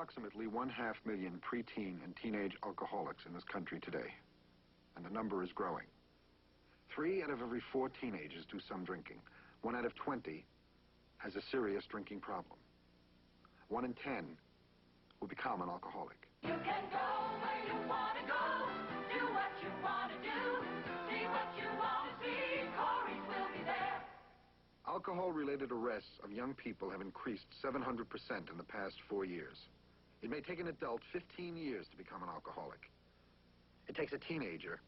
approximately 500,000 preteen and teenage alcoholics in this country today, and the number is growing. 3 out of every 4 teenagers do some drinking. 1 out of 20 has a serious drinking problem. 1 in 10 will become an alcoholic. You can go where you want to go, do what you want to do, see what you want to see, Corey's will be there. Alcohol-related arrests of young people have increased 700% in the past 4 years. It may take an adult 15 years to become an alcoholic. It takes a teenager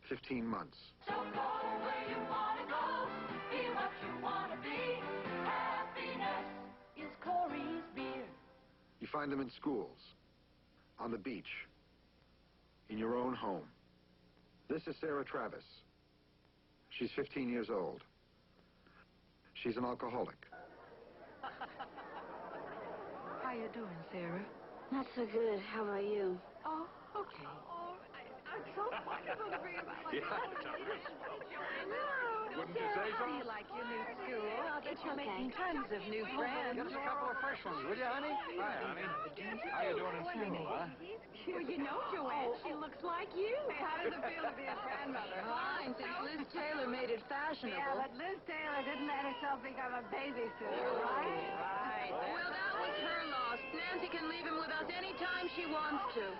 15 months. So go where you want to go, be what you want to be. Happiness is Corey's beer. You find them in schools, on the beach, in your own home. This is Sarah Travis. She's 15 years old. She's an alcoholic. How you doing, Sarah? Not so good. How about you? Oh, okay. Oh, it's so wonderful to be about like Wouldn't you say so? How do you like your new school? I'll bet you're making tons of new friends. Get us a couple of fresh ones, will you, honey? Hi, honey. How you doing in school, huh? Well, you know, Joanne, she looks like you. How does it feel to be a grandmother? Fine, since Liz Taylor made it fashionable. Yeah, but Liz Taylor didn't let herself become a babysitter, right? Right. Well, that was her loss. Nancy can leave him with us any time she wants to.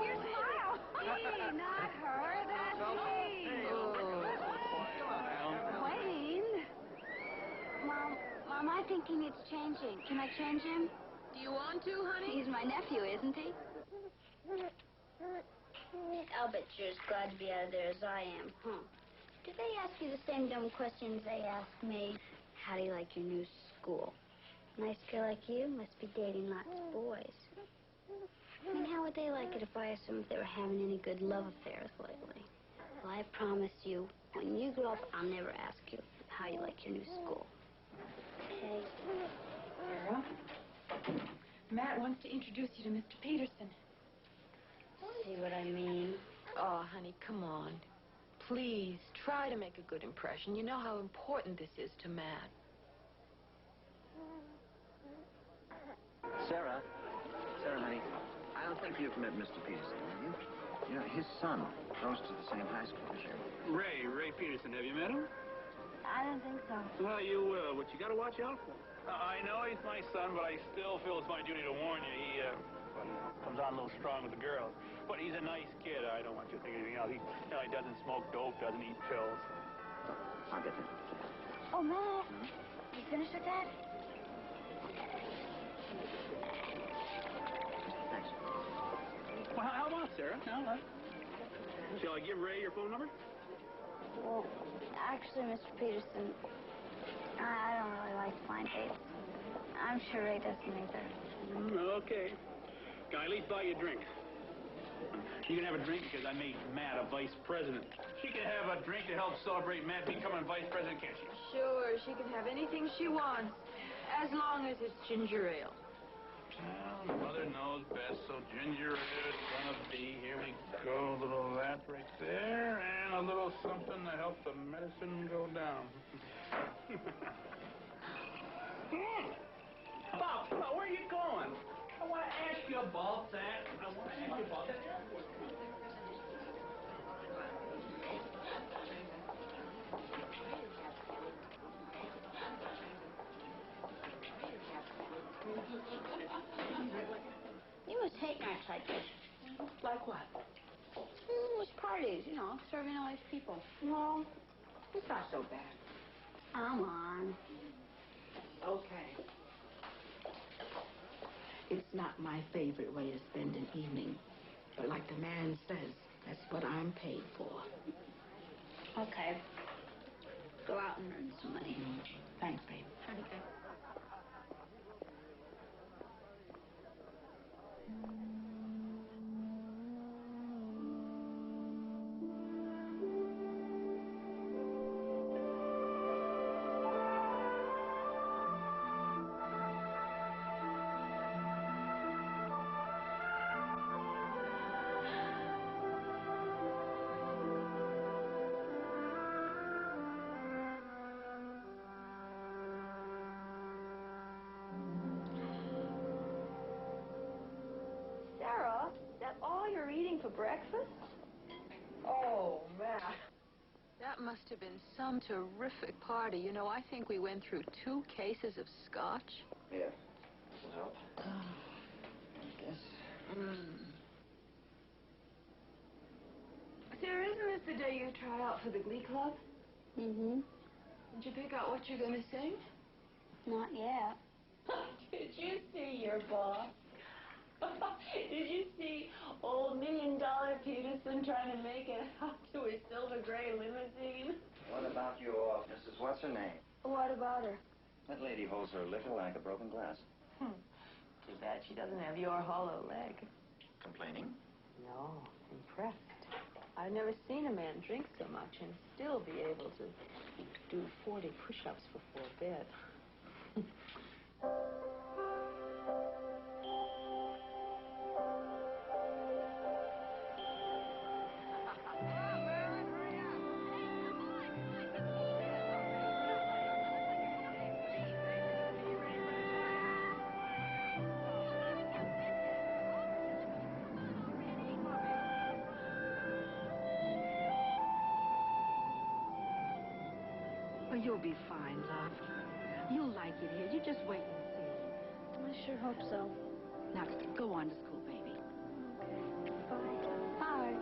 You smile. Me, not her. That's me. Wayne? Mom, I think he needs changing. Can I change him? Do you want to, honey? He's my nephew, isn't he? I'll bet you're as glad to be out of there as I am, huh? Do they ask you the same dumb questions they ask me? How do you like your new school? Nice girl like you must be dating lots of boys. I mean, how would they like it if I asked them if they were having any good love affairs lately? Well, I promise you, when you grow up, I'll never ask you how you like your new school. Okay? Sarah, Matt wants to introduce you to Mr. Peterson. See what I mean? Oh, honey, come on. Please, try to make a good impression. You know how important this is to Matt. Sarah, honey, I don't think you've met Mr. Peterson, have you? You know, his son goes to the same high school as you. Ray Peterson, have you met him? I don't think so. Well, you will, but you got to watch out for him. I know he's my son, but I still feel it's my duty to warn you. He comes on a little strong with the girls. But he's a nice kid. I don't want you to think anything else. He doesn't smoke dope, doesn't eat pills. I'll get him. Oh, Matt. You finished with that? Thanks. Well, how about Sarah? Now, shall I give Ray your phone number? Well, actually, Mr. Peterson, I don't really like blind dates. I'm sure Ray doesn't either. Okay. Can I at least buy you a drink? You can have a drink because I made Matt a vice president. She can have a drink to help celebrate Matt becoming vice president, can't she? Sure, she can have anything she wants, as long as it's ginger ale. Well, Mother knows best, so ginger ale is gonna be. Here we go, a little of that right there, and a little something to help the medicine go down. Bob, where are you going? I want to ask you about that. You must hate nights like this. Like what? Those parties, serving all these people. No, it's not so bad. Come on. Okay. It's not my favorite way to spend an evening. But like the man says, that's what I'm paid for. Okay. Go out and earn some money. Thanks, babe. Okay. for breakfast? Oh, Matt. That must have been some terrific party. You know, I think we went through 2 cases of scotch. Yeah. Will help. I guess. Sarah, isn't this the day you try out for the Glee Club? Mm-hmm. Did you pick out what you're going to sing? Not yet. Did you see your boss? Did you see old $1 Million Peterson trying to make it out to his silver gray limousine? What about your Mrs. What's-her-name? What about her? That lady holds her liquor like a broken glass. Too bad she doesn't have your hollow leg. Complaining? No, impressed. I've never seen a man drink so much and still be able to do 40 push-ups before bed. Oh, you'll be fine, love. You'll like it here. You just wait and see. I sure hope so. Now, go on to school, baby. Bye. Bye.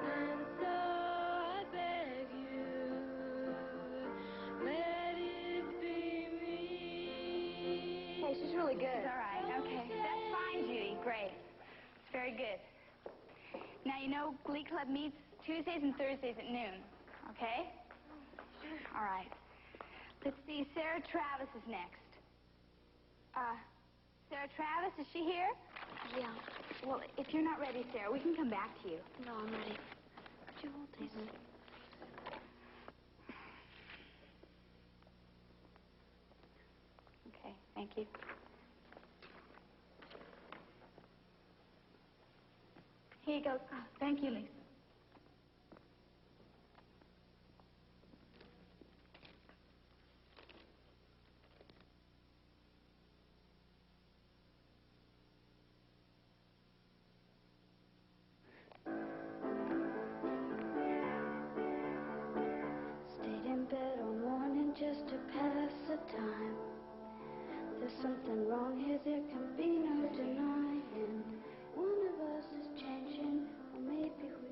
And so I beg you, let it be me. Hey, she's really good. It's all right. Okay. That's fine, Judy. Great. It's very good. Now, you know, Glee Club meets Tuesdays and Thursdays at noon. Okay? All right. Let's see. Sarah Travis is next. Sarah Travis, is she here? Yeah. Well, if you're not ready, Sarah, we can come back to you. No, I'm ready. Could you hold these? Okay, thank you. Here you go. Oh, thank you, Lisa. Stayed in bed all morning just to pass the time. There's something wrong here, there can be no denying. One of us is changing, or maybe we...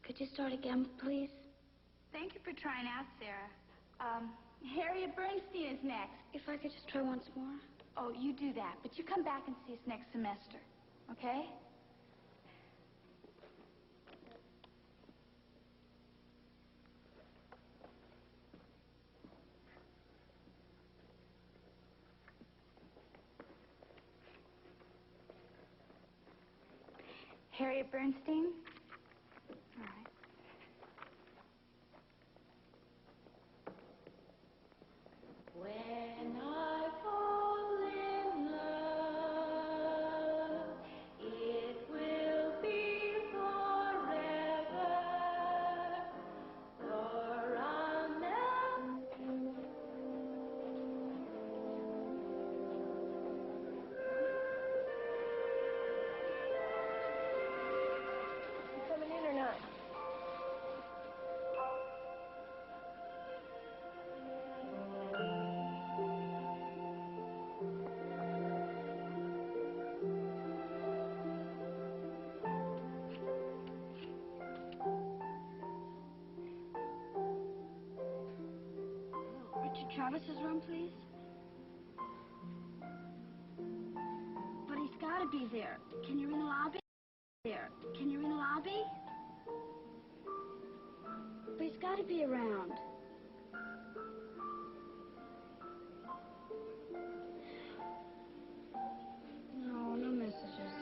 Could you start again, please? Thank you for trying out, Sarah. Harriet Bernstein is next. If I could just try once more? Oh, you do that, but you come back and see us next semester, okay? Harriet Bernstein? All right. When I fall in love, it will be forever, for I'll never... You coming in or not? Richard Travis's room, please? But he's got to be there. Can you ring the lobby? There. Can you ring the lobby? But he's got to be around. No, no messages.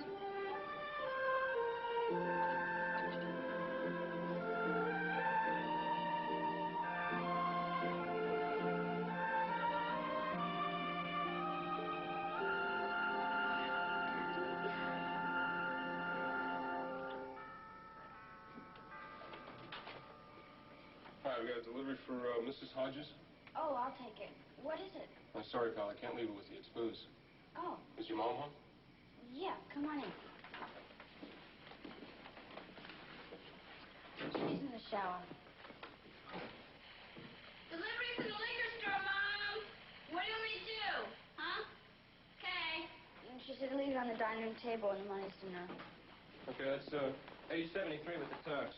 I've got a delivery for Mrs. Hodges. Oh, I'll take it. What is it? I'm sorry, pal. I can't leave it with you. It's booze. Oh, Is your mom home? yeah. Come on in. She's in the shower. Delivery from the liquor store, Mom. What do you want me to do? Huh? Okay. And she said leave it on the dining room table and the money's in her. Okay, that's $8.73 with the tax.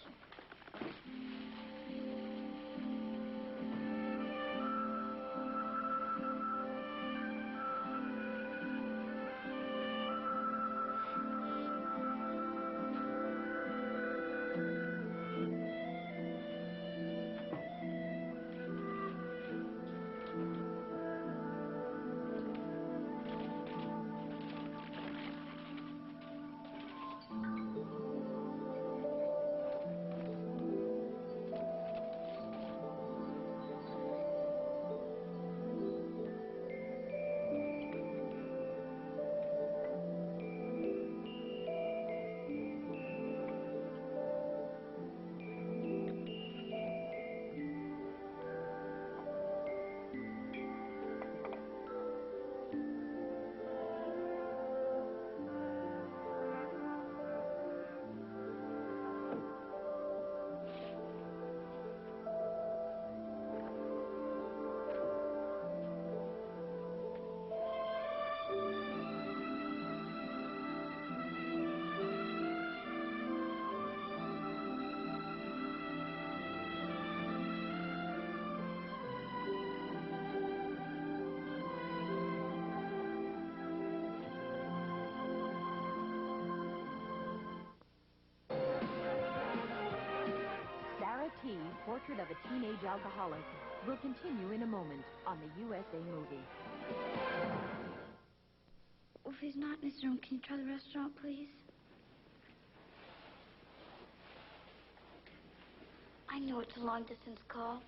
T, Portrait of a Teenage Alcoholic, will continue in a moment on the USA Movie. Well, if he's not in his room, can you try the restaurant, please? I know it's a long-distance call,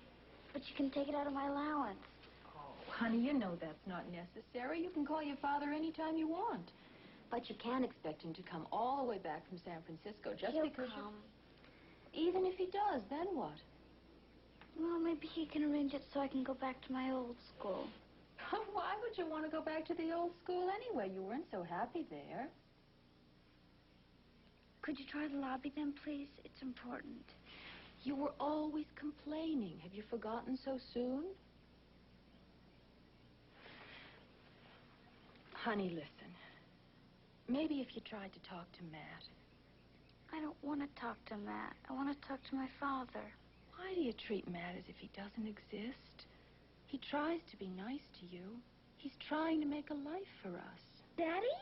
but you can take it out of my allowance. Oh, honey, you know that's not necessary. You can call your father anytime you want. But you can't expect him to come all the way back from San Francisco just He'll because come. Even if he does, then what? Well, maybe he can arrange it so I can go back to my old school. Why would you want to go back to the old school anyway? You weren't so happy there. Could you try the lobby then, please? It's important. You were always complaining. Have you forgotten so soon? Honey, listen. Maybe if you tried to talk to Matt. I don't want to talk to Matt. I want to talk to my father. Why do you treat Matt as if he doesn't exist? He tries to be nice to you. He's trying to make a life for us. Daddy?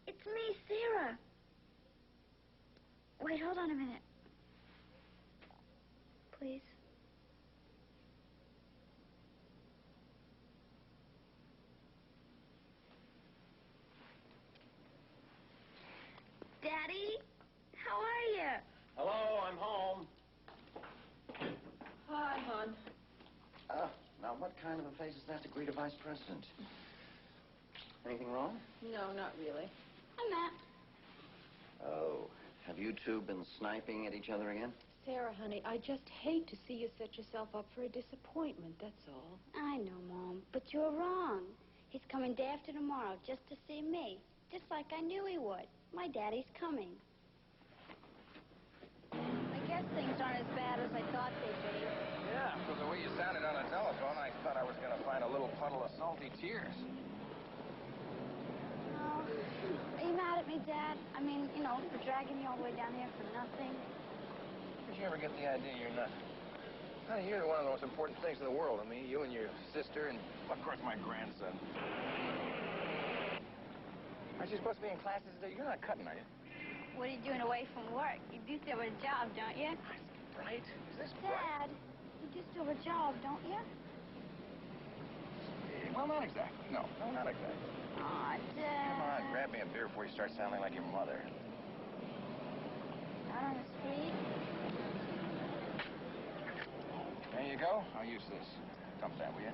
It's me, Sarah. Wait, hold on a minute. Please. Daddy? How are you? Hello, I'm home. Hi, hon. Now what kind of a face is that to greet a vice president? Anything wrong? No, not really. Hi, Matt. Oh, have you two been sniping at each other again? Sarah, honey, I just hate to see you set yourself up for a disappointment, that's all. I know, Mom, but you're wrong. He's coming day after tomorrow just to see me, just like I knew he would. My daddy's coming. I guess things aren't as bad as I thought they'd be. Yeah, from the way you sounded on the telephone, I thought I was going to find a little puddle of salty tears. Oh, are you mad at me, Dad? I mean, you know, for dragging you all the way down here for nothing? Did you ever get the idea you're not? Honey, you're one of the most important things in the world to me. You and your sister and, of course, my grandson. Aren't you supposed to be in classes today? You're not cutting, are you? What are you doing away from work? You do still have a job, don't you? Right? Is this Dad, you do still have a job, don't you? Well, not exactly. No, not exactly. Aw, Dad. Come on, grab me a beer before you start sounding like your mother. Out on the street? There you go. I'll use this. Dump that, will you?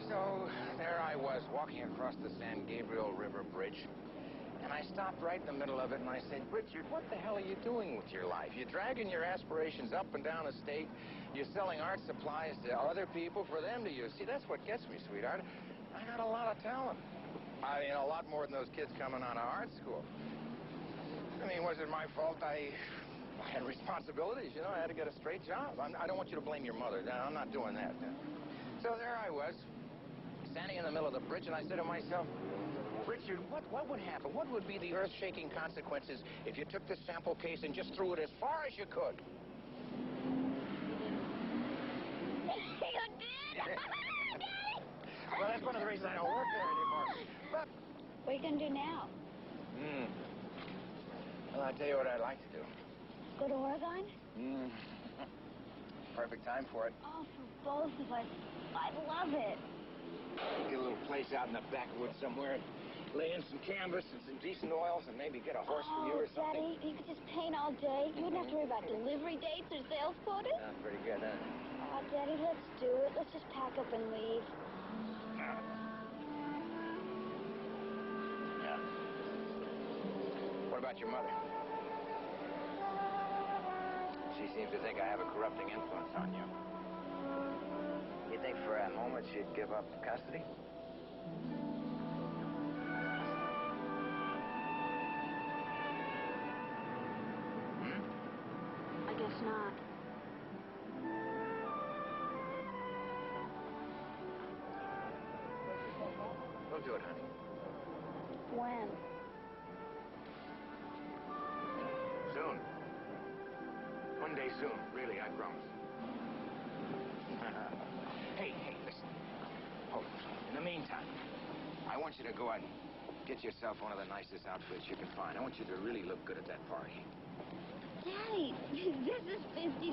So, there I was, walking across the San Gabriel River Bridge, and And I stopped right in the middle of it, and I said, Richard, what the hell are you doing with your life? You're dragging your aspirations up and down the state. You're selling art supplies to other people for them to use. See, that's what gets me, sweetheart. I got a lot of talent. I mean, a lot more than those kids coming out of art school. I mean, was it my fault? I had responsibilities, you know. I had to get a straight job. I don't want you to blame your mother. No, I'm not doing that. So there I was, standing in the middle of the bridge, and I said to myself, Richard, what would happen? What would be the earth-shaking consequences if you took this sample case and just threw it as far as you could? Well, that's one of the reasons I don't work there anymore. But What are you going to do now? Well, I'll tell you what I'd like to do. Go to Oregon? Perfect time for it. Oh, for both of us. I love it. Get a little place out in the backwoods somewhere and lay in some canvas and some decent oils and maybe get a horse for you or something. Daddy, you could just paint all day. You wouldn't have to worry about delivery dates or sales quotas. Sounds pretty good, huh? Oh, Daddy, let's do it. Let's just pack up and leave. Yeah. What about your mother? She seems to think I have a corrupting influence on you. You think for a moment she'd give up custody? I guess not. We'll do it, honey. When? Soon. One day soon, really, I promise. Hey, listen. Oh, in the meantime, I want you to go out and get yourself one of the nicest outfits you can find. I want you to really look good at that party. Daddy, this is $50. You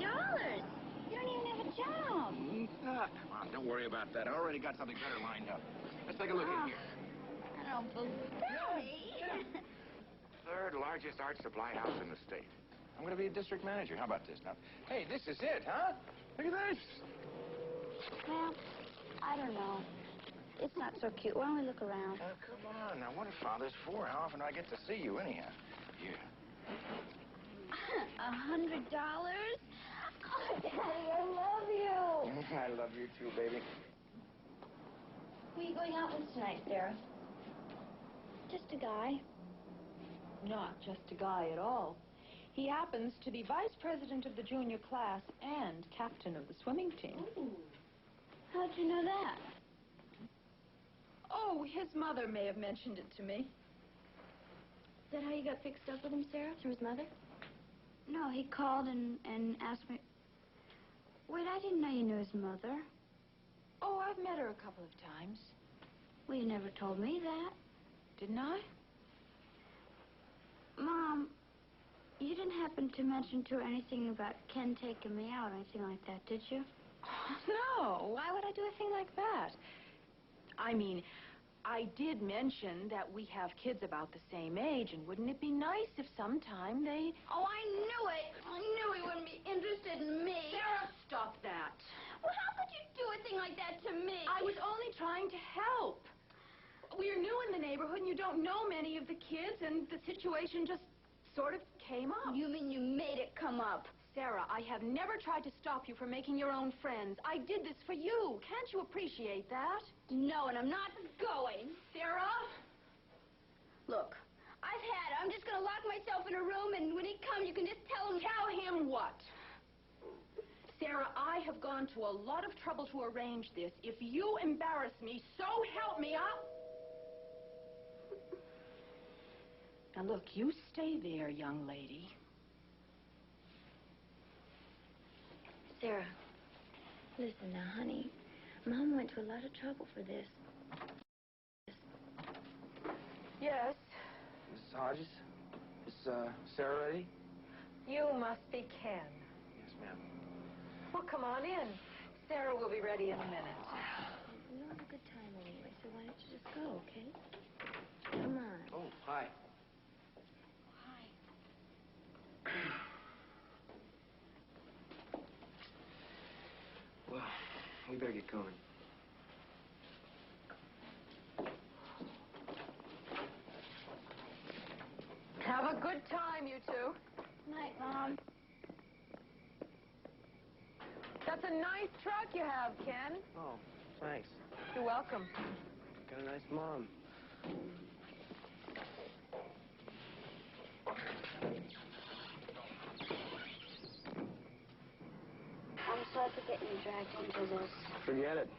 don't even have a job. Come on, don't worry about that. I already got something better lined up. Let's take a look in here. I don't believe Daddy. Third largest art supply house in the state. I'm going to be a district manager. How about this now? Hey, this is it, huh? Look at this. Well, I don't know. It's not so cute. Why don't we look around? Oh, come on. Now, what are fathers for? How often do I get to see you anyhow? Yeah. $100? Oh, Daddy, I love you. I love you too, baby. Who are you going out with tonight, Sarah? Just a guy. Not just a guy at all. He happens to be vice president of the junior class and captain of the swimming team. Ooh. How'd you know that? Oh, his mother may have mentioned it to me. Is that how you got fixed up with him, Sarah? Through his mother? No, he called and asked me... Wait, I didn't know you knew his mother. Oh, I've met her a couple of times. Well, you never told me that. Didn't I? Mom, you didn't happen to mention to her anything about Ken taking me out or anything like that, did you? No, why would I do a thing like that? I mean, I did mention that we have kids about the same age, and wouldn't it be nice if sometime they... Oh, I knew it. I knew he wouldn't be interested in me. Sarah, stop that. Well, how could you do a thing like that to me? I was only trying to help. We're new in the neighborhood, and you don't know many of the kids, and the situation just sort of came up. You mean you made it come up? Sarah, I have never tried to stop you from making your own friends. I did this for you. Can't you appreciate that? No, and I'm not going. Sarah? Look, I've had it. I'm just going to lock myself in a room, and when he comes, you can just tell him... Tell him what? Sarah, I have gone to a lot of trouble to arrange this. If you embarrass me, so help me, Now, look, you stay there, young lady. Sarah, listen now, honey. Mom went to a lot of trouble for this. Yes? Mrs. Hodges? Is Sarah ready? You must be Ken. Yes, ma'am. Well, come on in. Sarah will be ready in a minute. We'll have a good time anyway, so why don't you just go, okay? Come on. Oh, hi. Well, we better get going. time, you two. Night, Mom. That's a nice truck you have, Ken. Oh, thanks. You're welcome. Got a nice mom. I'm sorry for getting you dragged into this. Forget it.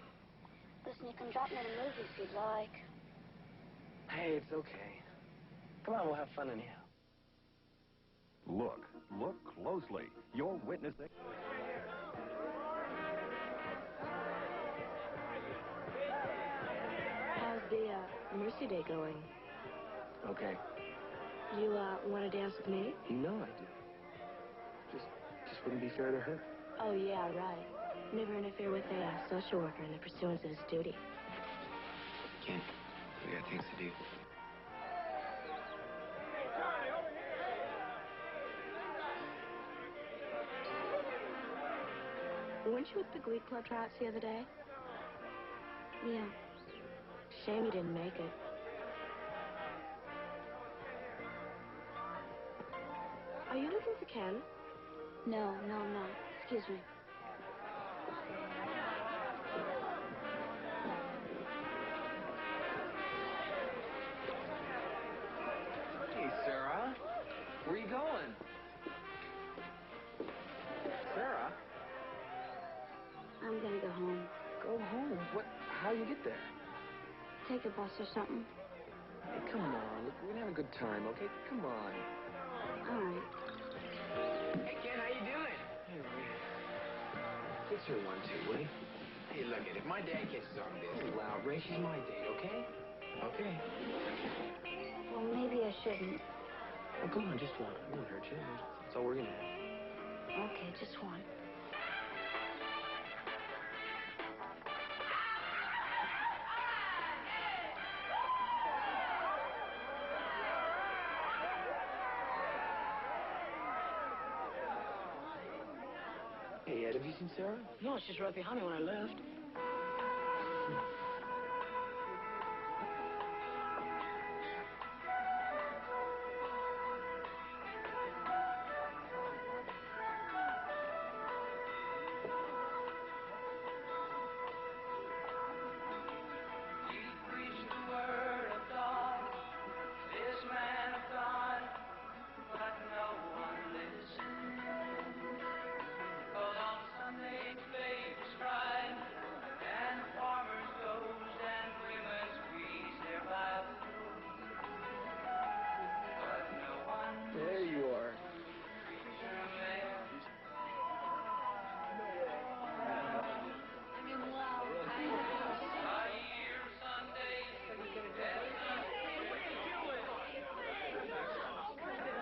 Listen, you can drop me in a movie if you'd like. Hey, it's okay. Come on, we'll have fun in here. Look closely. You're witnessing... How's the Mercy Day going? Okay. You want to dance with me? You know I do. Just wouldn't be fair to her. Oh, yeah, right. Never interfere with a social worker in the pursuance of his duty. Ken, we got things to do. Weren't you at the Glee Club tryouts the other day? Yeah. Shame you didn't make it. Are you looking for Ken? No, I'm not. Excuse me. Hey, Sarah. Where you going? Sarah? I'm gonna go home. Go home? What? How you get there? Take a bus or something. Hey, come on. Look, we're gonna have a good time, okay? Come on. All right. Hey, Ken, how you doing? Hey, Roy. Kiss her one, too, will you? Hey, look, if my dad catches on this, it's loud. Ray, she's my date, okay? Okay. Well, maybe I shouldn't. Oh, come on, just one. I won't hurt you. That's all we're gonna have. Okay, just one. Hey, Ed, have you seen Sarah? No, she's right behind me when I left. There you are.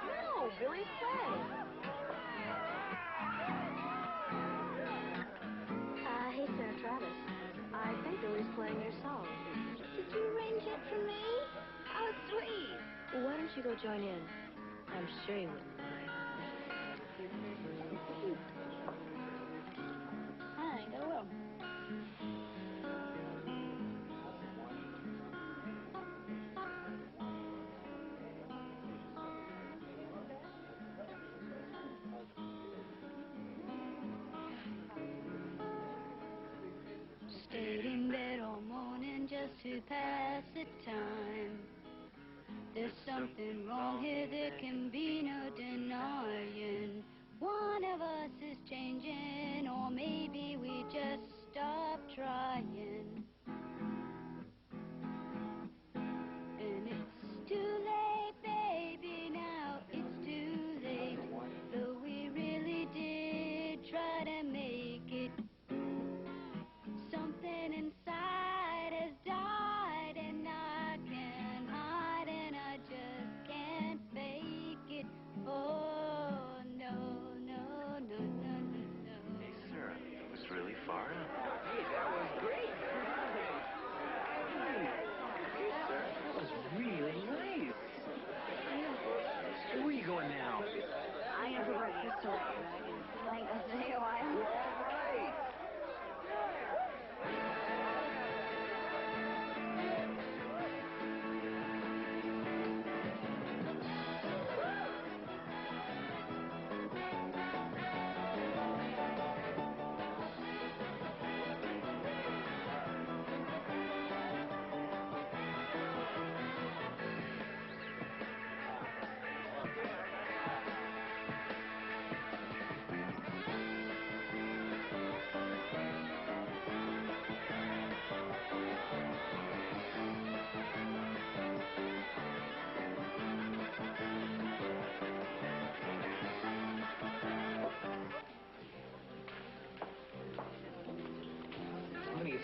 No, Billy's playing. Hey, Sarah Travis. I think Billy's playing your song. Did you arrange it for me? How sweet. Why don't you go join in? I'm sure you wouldn't mind. I think I will. Stayed in bed all morning just to pass the time. There's something wrong here, there can be no denying. One of us is changing, or maybe we just stopped trying. And it's too late, baby, now it's too late. Though we really did try to make it. Something inside has died, and I can't hide, and I just can't fake it. Oh, no, no, no, no, no, no. Hey, Sarah, it was really far. Hey, that was great.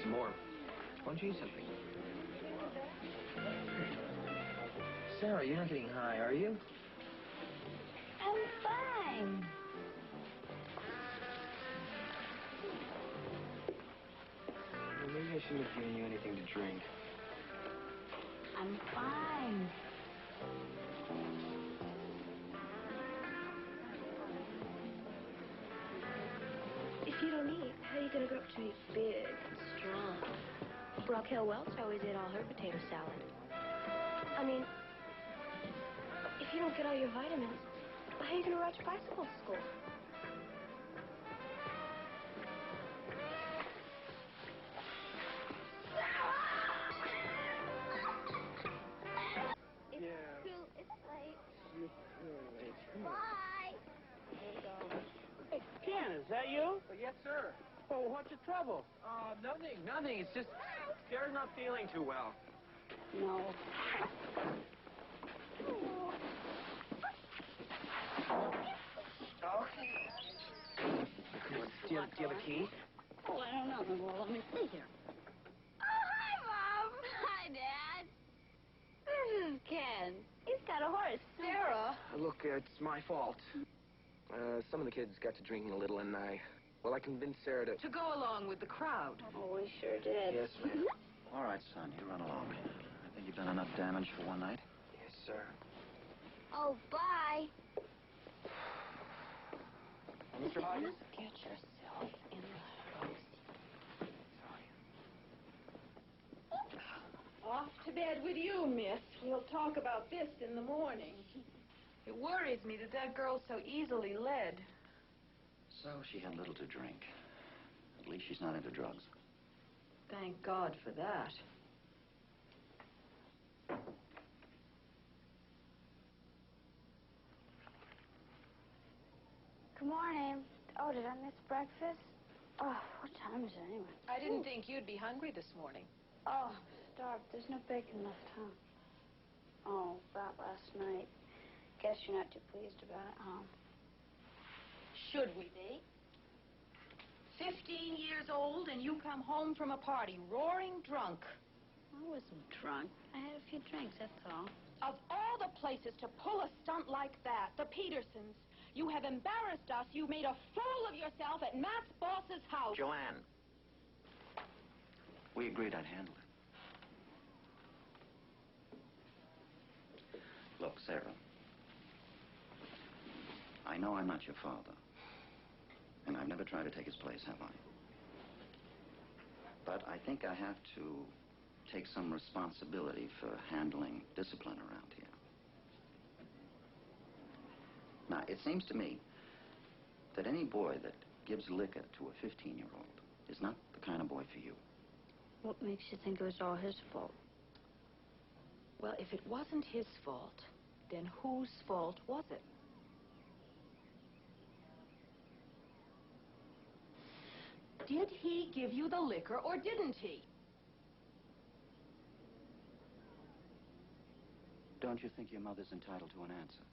some more. Why don't you eat something? Sarah, you're not getting high, are you? I'm fine. Well, maybe I shouldn't have given you anything to drink. I'm fine. If you don't eat, how are you going to grow up to be big and strong? Raquel Welch always ate all her potato salad. I mean, if you don't get all your vitamins, how are you going to ride your bicycle to school? It's late. You're late. Bye. Hey, Ken, is that you? Yes, sir. Oh, what's your trouble? Nothing. It's just Sarah's not feeling too well. No. Do you have a key? Oh, I don't know. Well, let me see here. Oh, hi, Mom. Hi, Dad. This is Ken. He's got a horse. Sarah. Look, it's my fault. Some of the kids got to drinking a little, and I convinced Sarah to... To go along with the crowd. Oh, we sure did. Yes, ma'am. All right, son, you run along. I think you've done enough damage for one night. Yes, sir. Oh, bye. Mr. Hodges? Get yourself in the house. Off to bed with you, miss. We'll talk about this in the morning. It worries me that girl's so easily led. So she had little to drink. At least she's not into drugs. Thank God for that. Good morning. Oh, did I miss breakfast? Oh, what time is it anyway? I didn't think you'd be hungry this morning. Oh, starved. There's no bacon left, huh? Oh, about last night. Guess you're not too pleased about it, huh? Should we be? 15 years old and you come home from a party roaring drunk. I wasn't drunk. I had a few drinks, that's all. Of all the places to pull a stunt like that, the Petersons, you have embarrassed us. You made a fool of yourself at Matt's boss's house. Joanne, we agreed I'd handle it. Look, Sarah, I know I'm not your father, and I've never tried to take his place, have I? But I think I have to take some responsibility for handling discipline around here. Now, it seems to me that any boy that gives liquor to a 15-year-old is not the kind of boy for you. What makes you think it was all his fault? Well, if it wasn't his fault, then whose fault was it? Did he give you the liquor or didn't he? Don't you think your mother's entitled to an answer?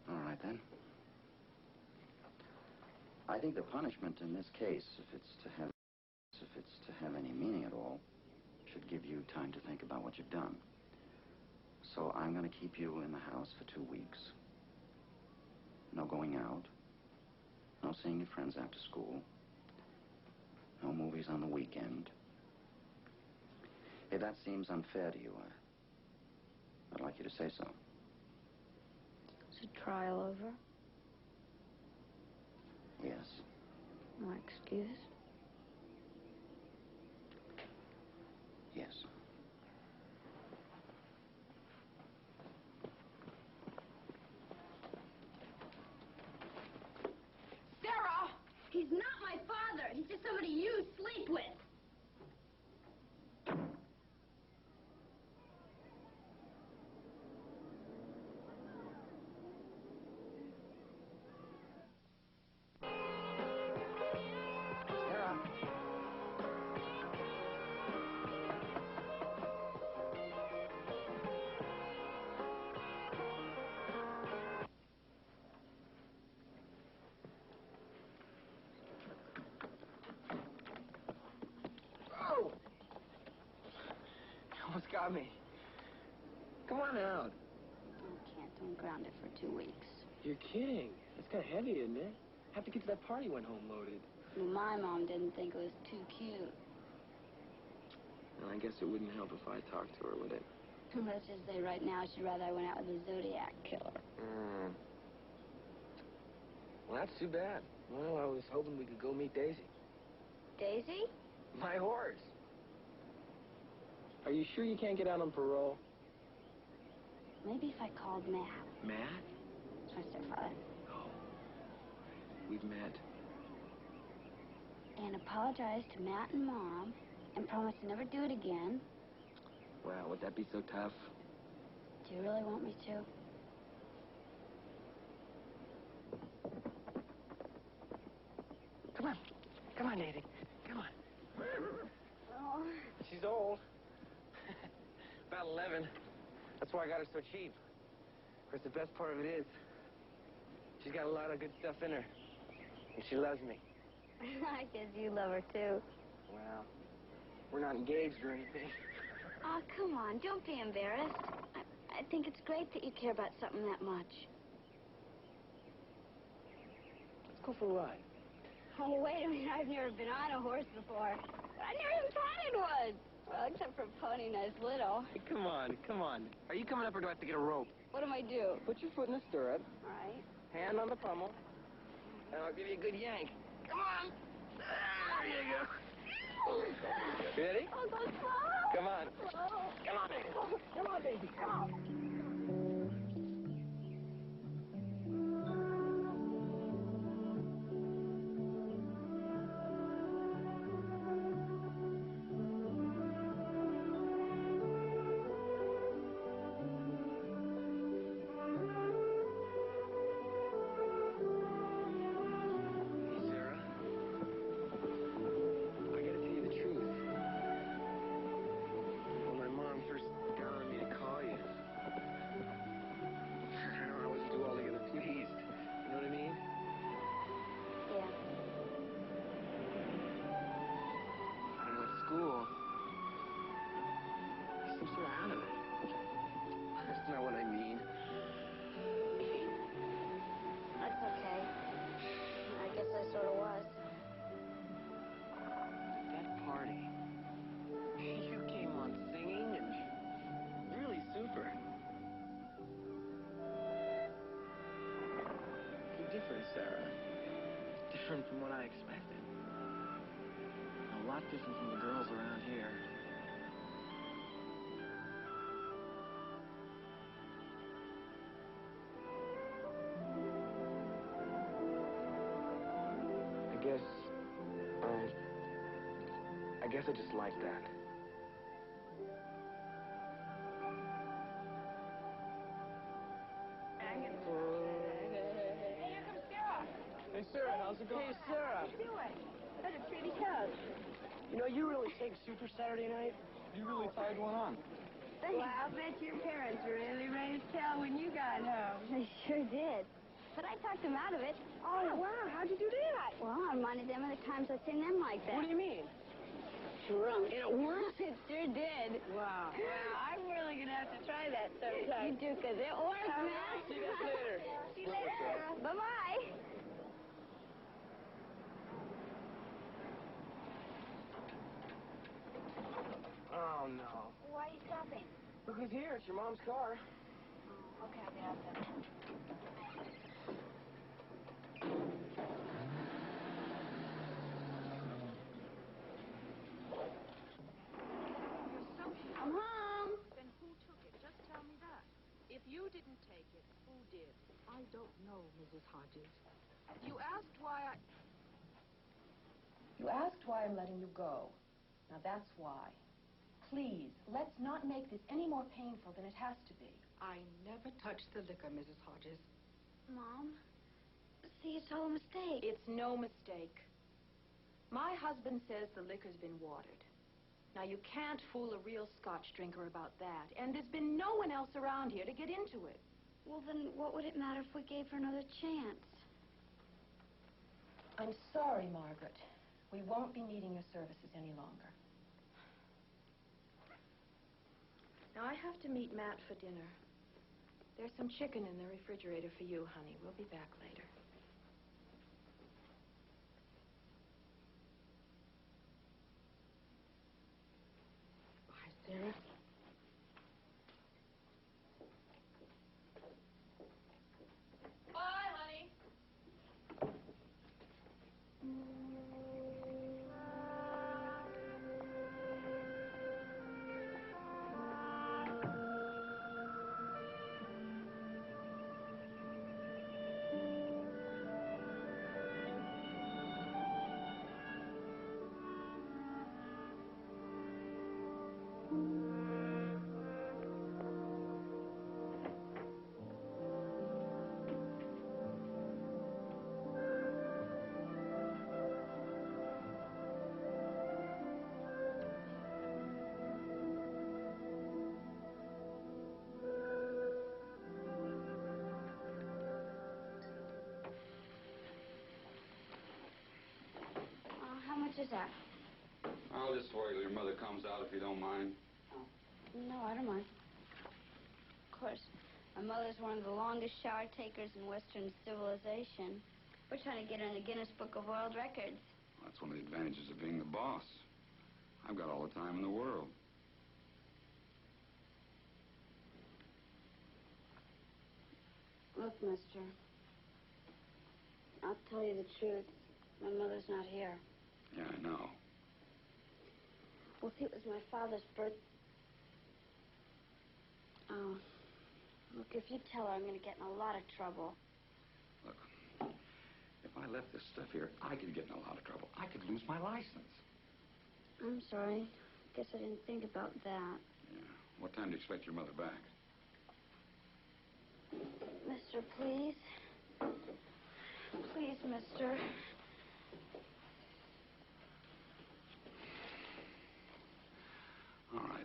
All right, then. I think the punishment in this case, if it's to have any meaning at all, should give you time to think about what you've done. So I'm going to keep you in the house for 2 weeks. No going out. No seeing your friends after school. No movies on the weekend. If that seems unfair to you, I'd like you to say so. Is the trial over? Yes. No excuse? Yes. Sarah! He's not my father. He's just somebody you sleep with. without me. Come on out. I can't. I'm grounded for 2 weeks. You're kidding. That's kind of heavy, isn't it? Half the kids at that party went home loaded. My mom didn't think it was too cute. Well, I guess it wouldn't help if I talked to her, would it? Let's just say right now she'd rather I went out with a Zodiac killer. Well, that's too bad. Well, I was hoping we could go meet Daisy. Daisy? My horse. Are you sure you can't get out on parole? Maybe if I called Matt. Matt? It's my stepfather. Oh. We've met. And apologize to Matt and Mom and promise to never do it again. Well, would that be so tough? Do you really want me to? Come on. Come on, Daisy. Come on. Oh. She's old. About 11. That's why I got her so cheap. Of course, the best part of it is, she's got a lot of good stuff in her. And she loves me. I guess you love her, too. Well, we're not engaged or anything. Oh, come on. Don't be embarrassed. I think it's great that you care about something that much. Let's go for a ride. Oh, wait a minute. I've never been on a horse before. I never even patted one. Well, except for Pony Nice Little. Hey, come on, come on. Are you coming up or do I have to get a rope? What do I do? Put your foot in the stirrup. All right. Hand on the pommel. And I'll give you a good yank. Come on. There you go. Ready? Oh, go slow. Come on. Slow. Come on, baby. Come on, baby. Come on. School. Some sort of out of it. That's not what I mean. That's okay. I guess I sort of was. That party. You came on singing and really super. You're different, Sarah. Different from what I expected. A lot different from the girls around here. I guess I just like that. Hey, Sarah, how's it going? Hey, Sarah. How you doing? What a pretty house. You know, you really take Super Saturday night. You really tied one on. Well, I'll bet your parents were really ready to tell when you got home. They sure did. But I talked them out of it. Oh, wow. How'd you do that? Well, I reminded them of the times I've seen them like that. What do you mean? Drunk. It worked? It sure did. Wow. Well, I'm really going to have to try that sometime. You do, because it works, All man. right. See you guys later. See you later. Bye-bye. Oh, no. Why are you stopping? Because here, it's your mom's car. Oh, okay, I'll get out there. I'm home. Then who took it? Just tell me that. If you didn't take it, who did? I don't know, Mrs. Hodges. You asked why I... You asked why I'm letting you go. Now that's why. Please, let's not make this any more painful than it has to be. I never touched the liquor, Mrs. Hodges. Mom, see, it's all a mistake. It's no mistake. My husband says the liquor's been watered. Now, you can't fool a real Scotch drinker about that. And there's been no one else around here to get into it. Well, then what would it matter if we gave her another chance? I'm sorry, Margaret. We won't be needing your services any longer. Now, I have to meet Matt for dinner. There's some chicken in the refrigerator for you, honey. We'll be back later. Bye, Sarah. Bye, honey. How much is that? I'll just wait till your mother comes out if you don't mind. No, I don't mind. Of course, my mother's one of the longest shower takers in Western civilization. We're trying to get her in the Guinness Book of World Records. That's one of the advantages of being the boss. I've got all the time in the world. Look, mister, I'll tell you the truth. My mother's not here. Yeah, I know. Well, see, it was my father's birth. Oh, look, if you tell her, I'm going to get in a lot of trouble. Look, if I left this stuff here, I could get in a lot of trouble. I could lose my license. I'm sorry. Guess I didn't think about that. Yeah. What time do you expect your mother back? Mister, please. Please, mister. All right.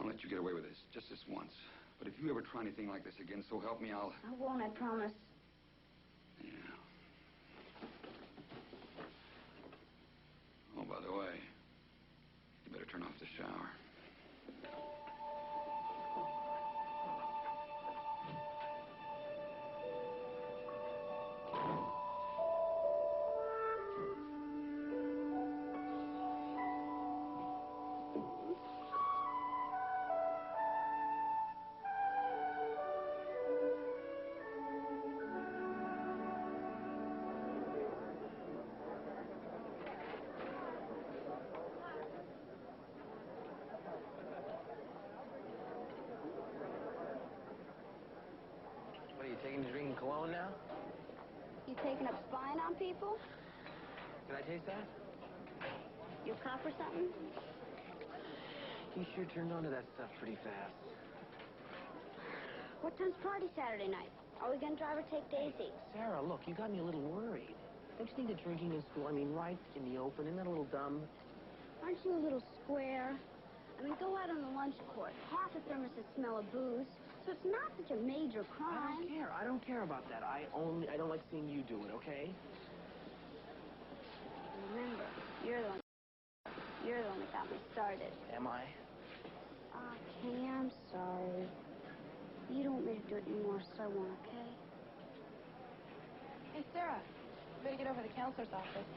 I'll let you get away with this, just this once. But if you ever try anything like this again, so help me, I'll... I won't, I promise. Yeah. Oh, by the way, you better turn off the shower. What, are you taking to drinking cologne now? You taking up spying on people? Did I taste that? You a cop or something? You sure turned on to that stuff pretty fast. What time's party Saturday night? Are we gonna drive or take Daisy? Sarah, look, you got me a little worried. Don't you think that drinking in school, I mean, right in the open, isn't that a little dumb? Aren't you a little square? I mean, go out on the lunch court. Half the thermoses smell of booze, so it's not such a major crime. I don't care about that. I don't like seeing you do it, okay? Remember, you're the one that got me started. Am I? Okay, I'm sorry. You don't want me to do it anymore, so I won't, okay? Hey, Sarah, you better get over to the counselor's office.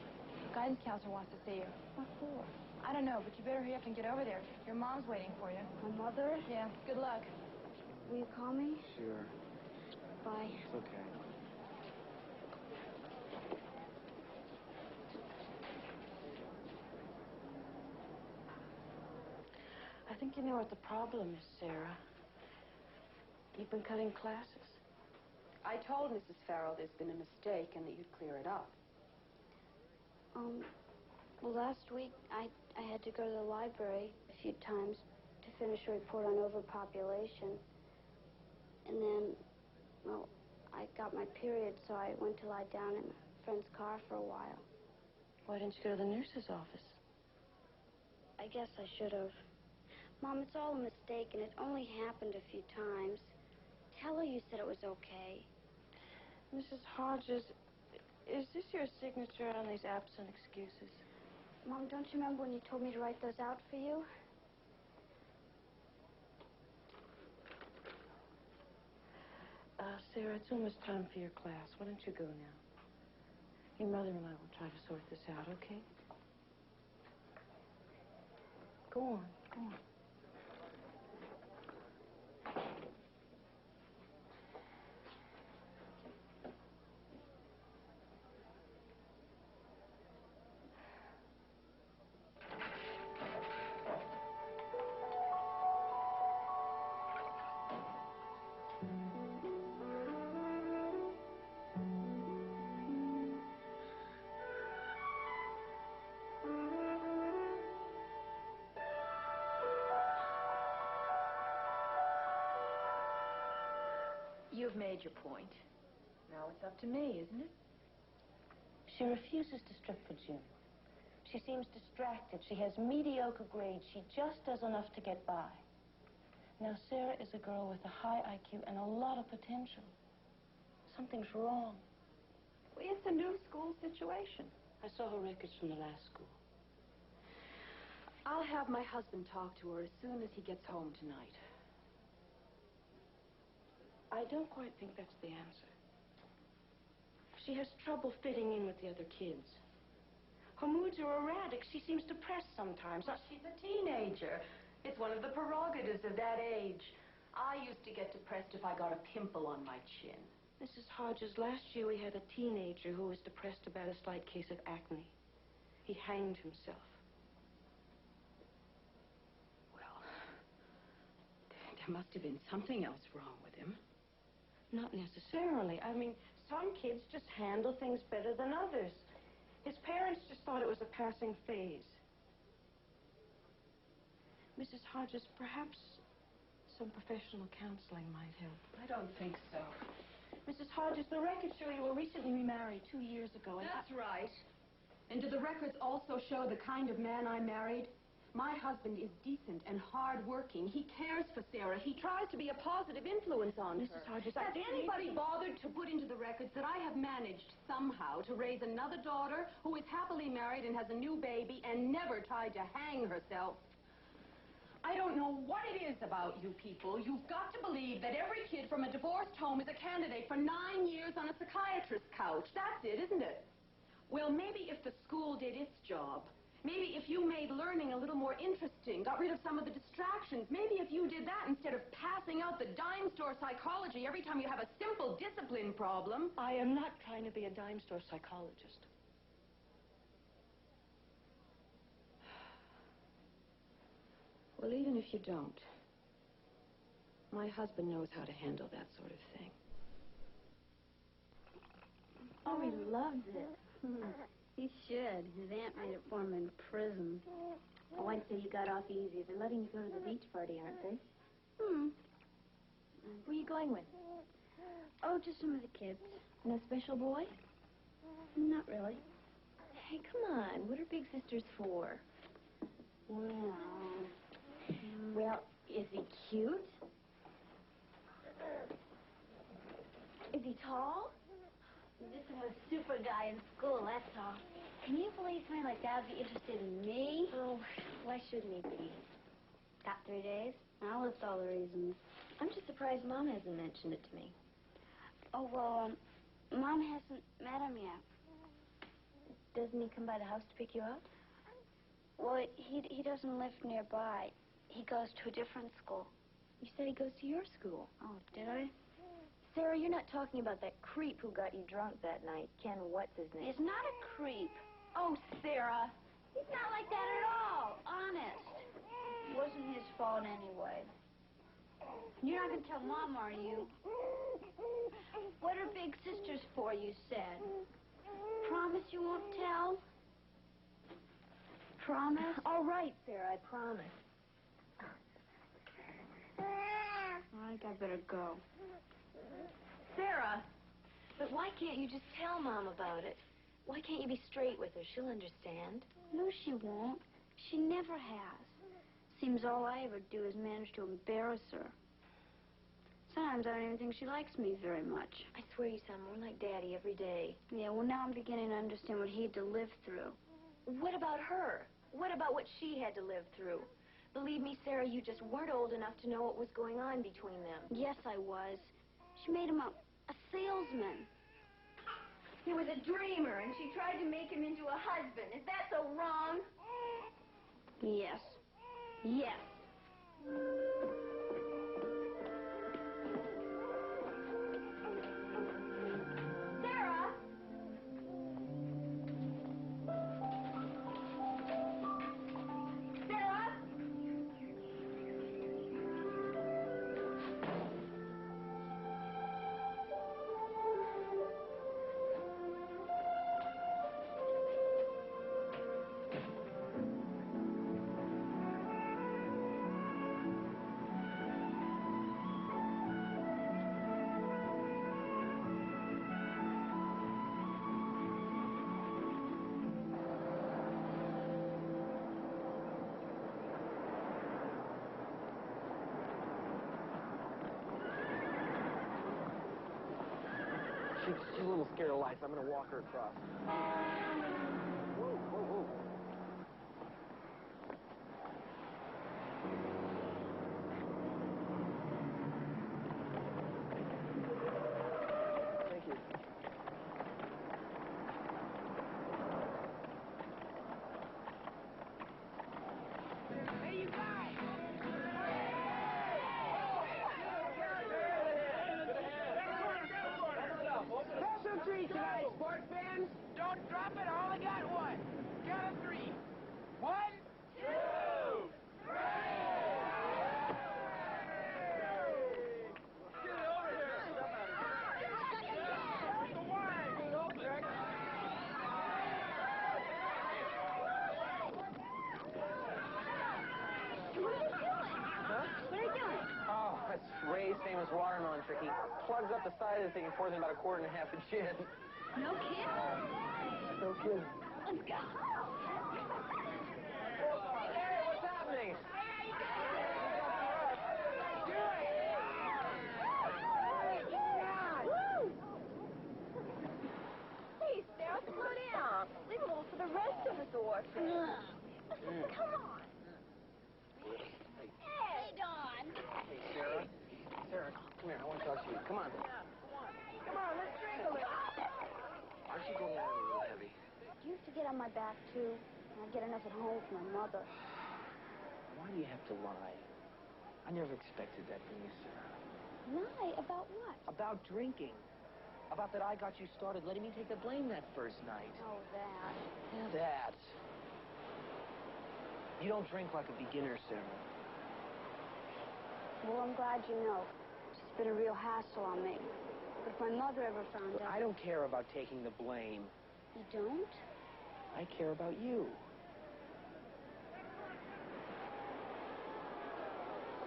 The guidance counselor wants to see you. What for? I don't know, but you better hurry up and get over there. Your mom's waiting for you. My mother? Yeah, good luck. Will you call me? Sure. Bye. It's okay. I think you know what the problem is, Sarah. You've been cutting classes. I told Mrs. Farrell there's been a mistake and that you'd clear it up. Well, last week I had to go to the library a few times to finish a report on overpopulation. And then, well, I got my period, so I went to lie down in a friend's car for a while. Why didn't you go to the nurse's office? I guess I should have. Mom, it's all a mistake, and it only happened a few times. Tell her you said it was okay. Mrs. Hodges, is this your signature on these absent excuses? Mom, don't you remember when you told me to write those out for you? Sarah, it's almost time for your class. Why don't you go now? Your mother and I will try to sort this out, okay? Go on, go on. You've made your point. Now it's up to me, isn't it? She refuses to strip for Jim. She seems distracted. She has mediocre grades. She just does enough to get by. Now, Sarah is a girl with a high IQ and a lot of potential. Something's wrong. Well, it's a new school situation. I saw her records from the last school. I'll have my husband talk to her as soon as he gets home tonight. I don't quite think that's the answer. She has trouble fitting in with the other kids. Her moods are erratic. She seems depressed sometimes. Well, she's a teenager. It's one of the prerogatives of that age. I used to get depressed if I got a pimple on my chin. Mrs. Hodges, last year we had a teenager who was depressed about a slight case of acne. He hanged himself. Well, there must have been something else wrong with him. Not necessarily. I mean, some kids just handle things better than others. His parents just thought it was a passing phase. Mrs. Hodges, perhaps some professional counseling might help. I don't think so. Mrs. Hodges, the records show you were recently remarried 2 years ago. That's right. And do the records also show the kind of man I married? My husband is decent and hard-working. He cares for Sarah. He tries to be a positive influence on Mrs. her. Hodges, Has anybody bothered to put into the records that I have managed somehow to raise another daughter who is happily married and has a new baby and never tried to hang herself? I don't know what it is about you people. You've got to believe that every kid from a divorced home is a candidate for 9 years on a psychiatrist's couch. That's it, isn't it? Well, maybe if the school did its job, maybe if you made learning a little more interesting, got rid of some of the distractions, maybe if you did that instead of passing out the dime store psychology every time you have a simple discipline problem. I am not trying to be a dime store psychologist. Well, even if you don't, my husband knows how to handle that sort of thing. Oh, he loves it. He should. His aunt made it for him in prison. Oh, I'd say you got off easy. They're letting you go to the beach party, aren't they? Hmm. Who are you going with? Oh, just some of the kids. No special boy? Not really. Hey, come on. What are big sisters for? Well, is he cute? Is he tall? This is a super guy in school, that's all. Can you believe somebody like that would be interested in me? Oh, why shouldn't he be? Got 3 days? I'll list all the reasons. I'm just surprised Mom hasn't mentioned it to me. Oh, well, Mom hasn't met him yet. Doesn't he come by the house to pick you up? Well, he doesn't live nearby. He goes to a different school. You said he goes to your school. Oh, did I? Sarah, you're not talking about that creep who got you drunk that night. Ken, what's his name? He's not a creep. Oh, Sarah. He's not like that at all. Honest. It wasn't his fault anyway. You're not going to tell Mom, are you? What are big sisters for, you said? Promise you won't tell? Promise? All right, Sarah, I promise. I think I better go. Sarah, but why can't you just tell Mom about it? Why can't you be straight with her? She'll understand. No, she won't. She never has. Seems all I ever do is manage to embarrass her. Sometimes I don't even think she likes me very much. I swear you sound more like Daddy every day. Yeah, well, now I'm beginning to understand what he had to live through. What about her? What about what she had to live through? Believe me, Sarah, you just weren't old enough to know what was going on between them. Yes, I was. She made him a salesman. He was a dreamer, and she tried to make him into a husband. Is that so wrong? Yes. Yes. Sarah! Sarah! She's a little scared of lights. I'm going to walk her across. Whoa, whoa, whoa. Thank you. Hey, you guys! Special treat tonight, sports fans. Don't drop it. I only got one. Count of three. 1, 2, 3. Get it over here. The wine. Huh? What are you doing? Oh, that's Ray's famous watermelon trick. He plugs up the side of the thing and pours in about 1.25 quarts of gin. No kidding. No kidding. Let's go. Hey, what's happening? Hey, Sarah, slow down. Leave a little for the rest of us orphans. Come on. Hey, Dawn. Hey, Sarah. Sarah, come here. I want to talk to you. Come on. Come on, let's drink a little. Aren't you going out a little heavy? You used to get on my back, too. I get enough at home for my mother. Why do you have to lie? I never expected that from you, Sarah. Lie? About what? About drinking. About that I got you started letting me take the blame that first night. Oh, that. Yeah, that. You don't drink like a beginner, Sarah. Well, I'm glad you know. It's been a real hassle on me. But if my mother ever found out... I don't care about taking the blame. You don't? I care about you.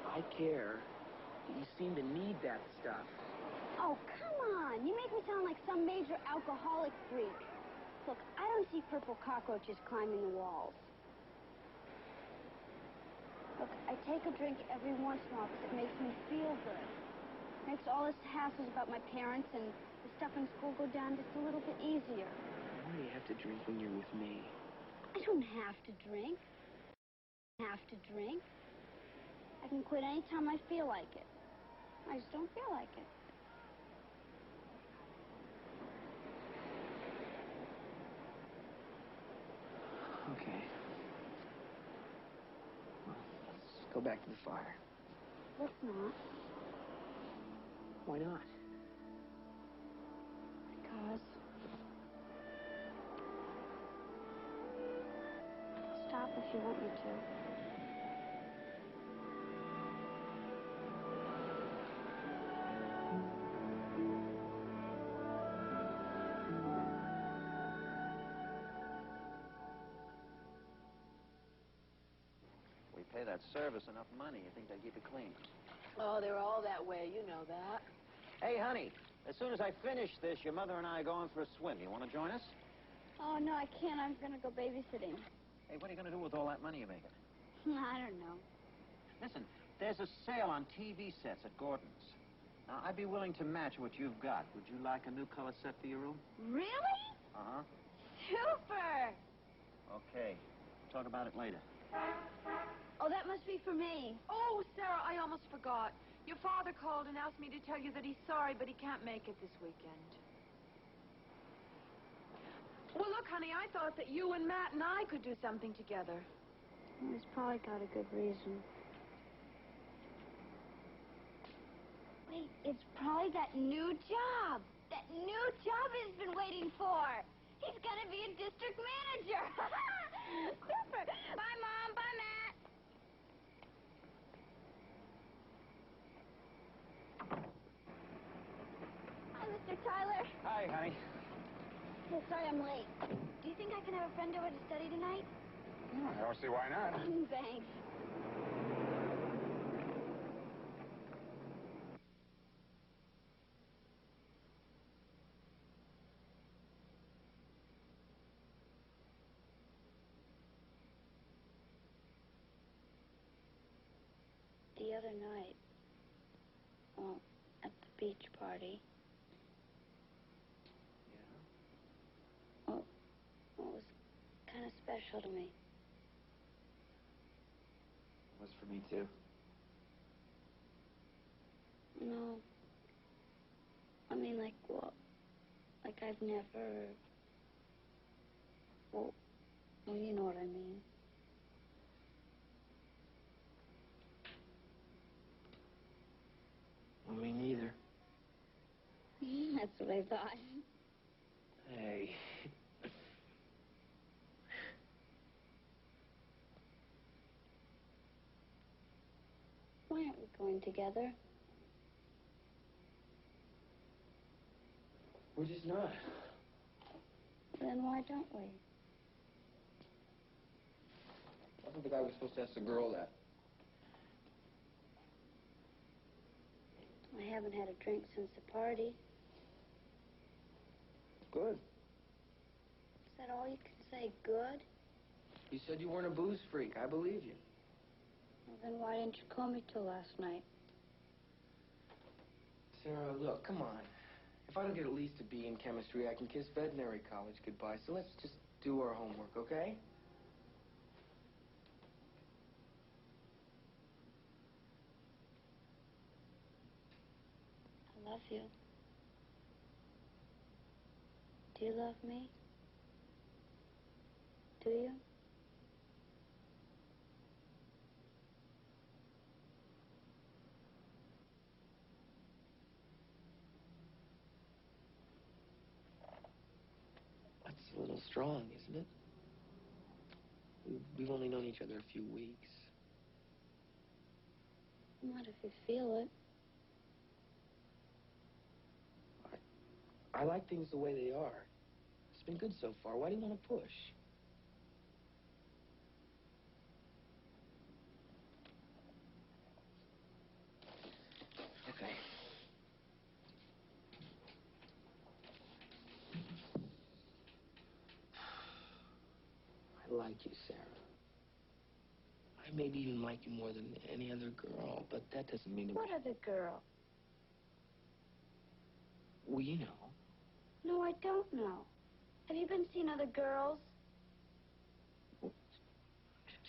I care that you seem to need that stuff. Oh, come on. You make me sound like some major alcoholic freak. Look, I don't see purple cockroaches climbing the walls. Look, I take a drink every once in a while because it makes me feel good. Makes all this hassles about my parents and the stuff in school go down just a little bit easier. Why do you have to drink when you're with me? I don't have to drink. I can quit any time I feel like it. I just don't feel like it. Okay. Well, let's go back to the fire. Let's not. Why not? Because... Stop if you want me to. We pay that service enough money. You think they keep it clean? Oh, they're all that way. You know that. Hey, honey, as soon as I finish this, your mother and I are going for a swim. You want to join us? Oh, no, I can't. I'm going to go babysitting. Hey, what are you going to do with all that money you're making? I don't know. Listen, there's a sale on TV sets at Gordon's. Now, I'd be willing to match what you've got. Would you like a new color set for your room? Really? Uh-huh. Super! Okay. Talk about it later. Oh, that must be for me. Oh, Sarah, I almost forgot. Your father called and asked me to tell you that he's sorry, but he can't make it this weekend. Well, look, honey, I thought that you and Matt and I could do something together. He's probably got a good reason. Wait, it's probably that new job. That new job he's been waiting for. He's gonna be a district manager. Super. Bye, Mom. Bye, Matt. Hi, Mr. Tyler. Hi, honey. Hey, sorry I'm late. Do you think I can have a friend over to study tonight? I don't see why not. Thanks. The other night, well, at the beach party. Well, it was kind of special to me. It was for me, too. No. I mean, like, well, like I've never... Well, you know what I mean. Well, me neither. That's what I thought. Hey. Why aren't we going together? We're just not. Then why don't we? I don't think I was supposed to ask the girl that. I haven't had a drink since the party. Good. Is that all you can say, good? You said you weren't a booze freak. I believe you. Well, then why didn't you call me till last night? Sarah, look, come on. If I don't get at least a B in chemistry, I can kiss veterinary college goodbye. So let's just do our homework, okay? I love you. Do you love me? Do you? That's a little strong, isn't it? We've only known each other a few weeks. Not if you feel it. I like things the way they are. It's been good so far. Why do you want to push? Okay. I like you, Sarah. I maybe even like you more than any other girl, but that doesn't mean... What other girl? Well, you know. No, I don't know. Have you been seeing other girls?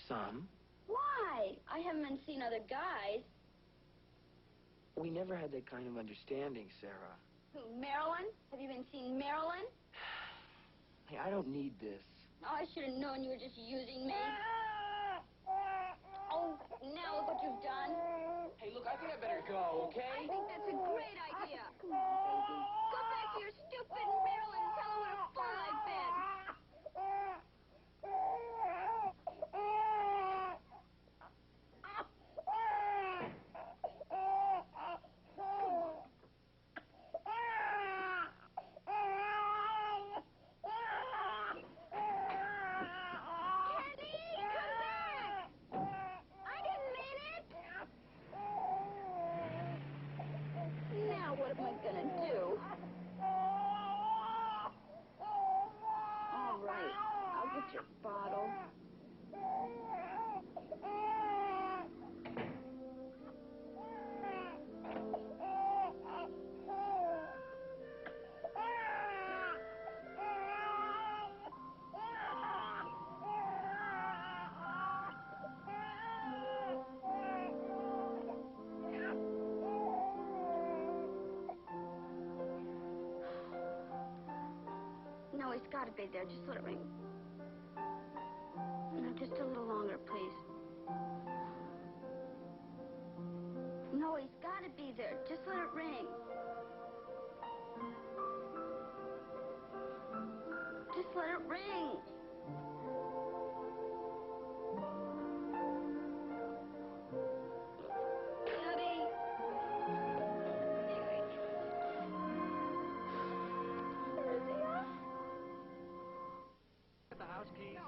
Some. Why? I haven't been seeing other guys. We never had that kind of understanding, Sarah. Who, Marilyn? Have you been seeing Marilyn? Hey, I don't need this. Oh, I should have known you were just using me. Oh, now look what you've done. Hey, look, I think I better go, okay? I think that's a great idea. Come on, baby. Go back to your stupid Marilyn and tell her what a fool I've been. Now what am I gonna do? All right, I'll get your bottle. it's got to be there. Just let it ring. No, just a little longer, please. No, he's got to be there. Just let it ring. Just let it ring. Daddy. Where is he at? The house keys?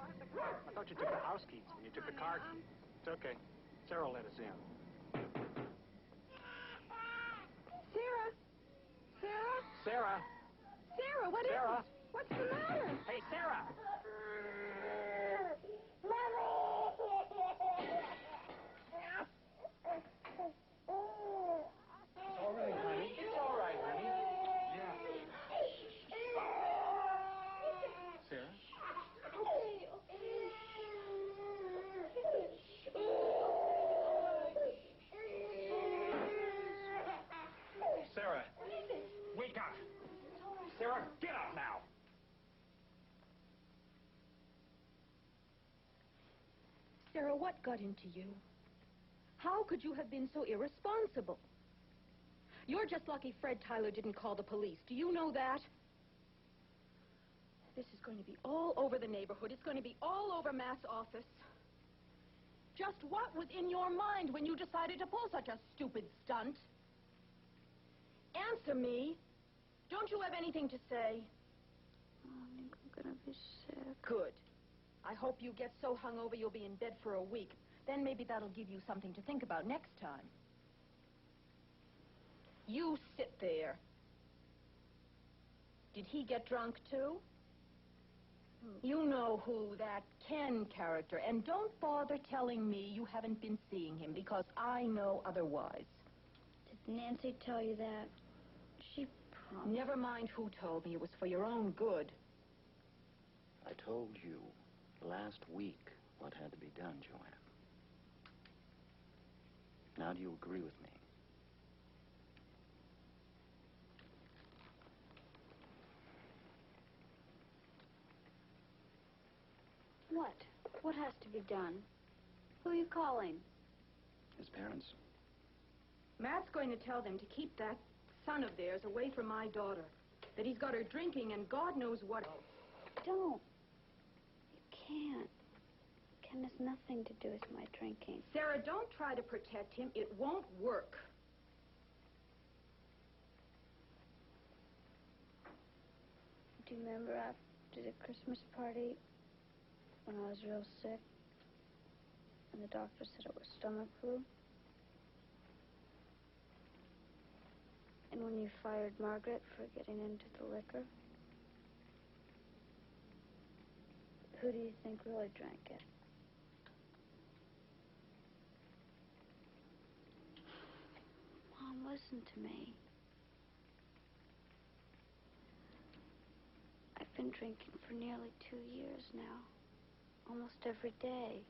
I thought you took the house keys when you took the car key. It's okay. Sarah let us in. Sarah? Sarah? Sarah? Sarah, what is Sarah? it? What's the matter? Hey, Sarah! It's all right, honey. It's all right, honey. Yeah. Sarah? Sarah, wake up! Sarah, get up now! Sarah, what got into you? How could you have been so irresponsible? You're just lucky Fred Tyler didn't call the police. Do you know that? This is going to be all over the neighborhood. It's going to be all over Matt's office. Just what was in your mind when you decided to pull such a stupid stunt? Answer me. Don't you have anything to say? Mommy, I'm gonna be sick. Good. I hope you get so hungover you'll be in bed for a week. Then maybe that'll give you something to think about next time. You sit there. Did he get drunk too? You know who that Ken character, and don't bother telling me you haven't been seeing him, because I know otherwise. Did Nancy tell you that? She promised. Never mind who told me. It was for your own good. I told you last week what had to be done, Joanne. Now do you agree with me? What? What has to be done? Who are you calling? His parents. Matt's going to tell them to keep that son of theirs away from my daughter. That he's got her drinking and God knows what else. Don't. You can't. Ken has nothing to do with my drinking. Sarah, don't try to protect him. It won't work. Do you remember after the Christmas party when I was real sick and the doctor said it was stomach flu? And when you fired Margaret for getting into the liquor? Who do you think really drank it? Mom, listen to me. I've been drinking for nearly 2 years now. Almost every day.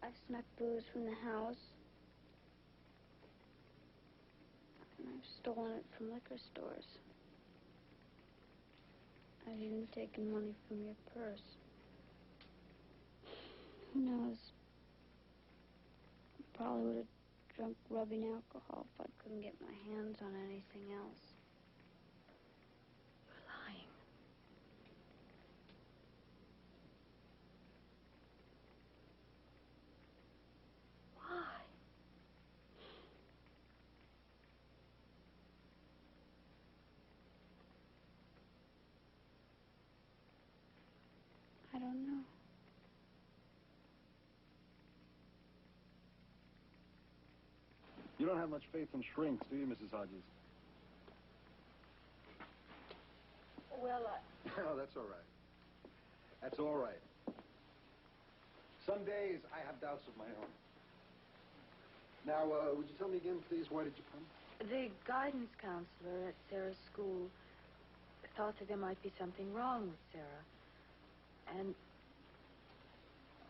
I've snuck booze from the house. And I've stolen it from liquor stores. I've even taken money from your purse. Who knows? I probably would have drunk rubbing alcohol if I couldn't get my hands on anything else. You're lying. Why? I don't know. You don't have much faith in shrinks, do you, Mrs. Hodges? Well, Oh, that's all right. That's all right. Some days I have doubts of my own. Now, would you tell me again, please, why did you come? The guidance counselor at Sarah's school thought that there might be something wrong with Sarah. And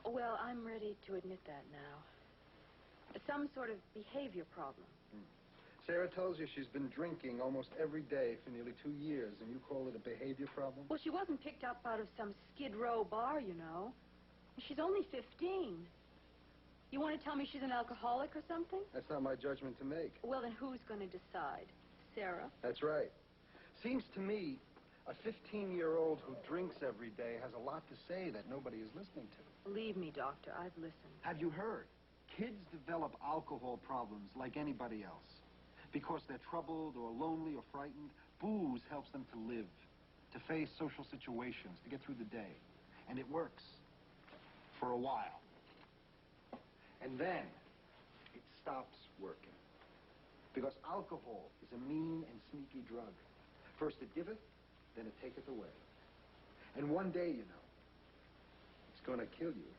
Well, I'm ready to admit that now. Some sort of behavior problem. Sarah tells you she's been drinking almost every day for nearly 2 years, and you call it a behavior problem? Well, she wasn't picked up out of some Skid Row bar, you know. She's only 15. You want to tell me she's an alcoholic or something? That's not my judgment to make. Well, then who's going to decide? Sarah? That's right. Seems to me a 15-year-old who drinks every day has a lot to say that nobody is listening to. Believe me, Doctor, I've listened. Have you heard? Kids develop alcohol problems like anybody else. Because they're troubled or lonely or frightened, booze helps them to live, to face social situations, to get through the day. And it works. For a while. And then it stops working. Because alcohol is a mean and sneaky drug. First it giveth, then it taketh away. And one day, you know, it's going to kill you.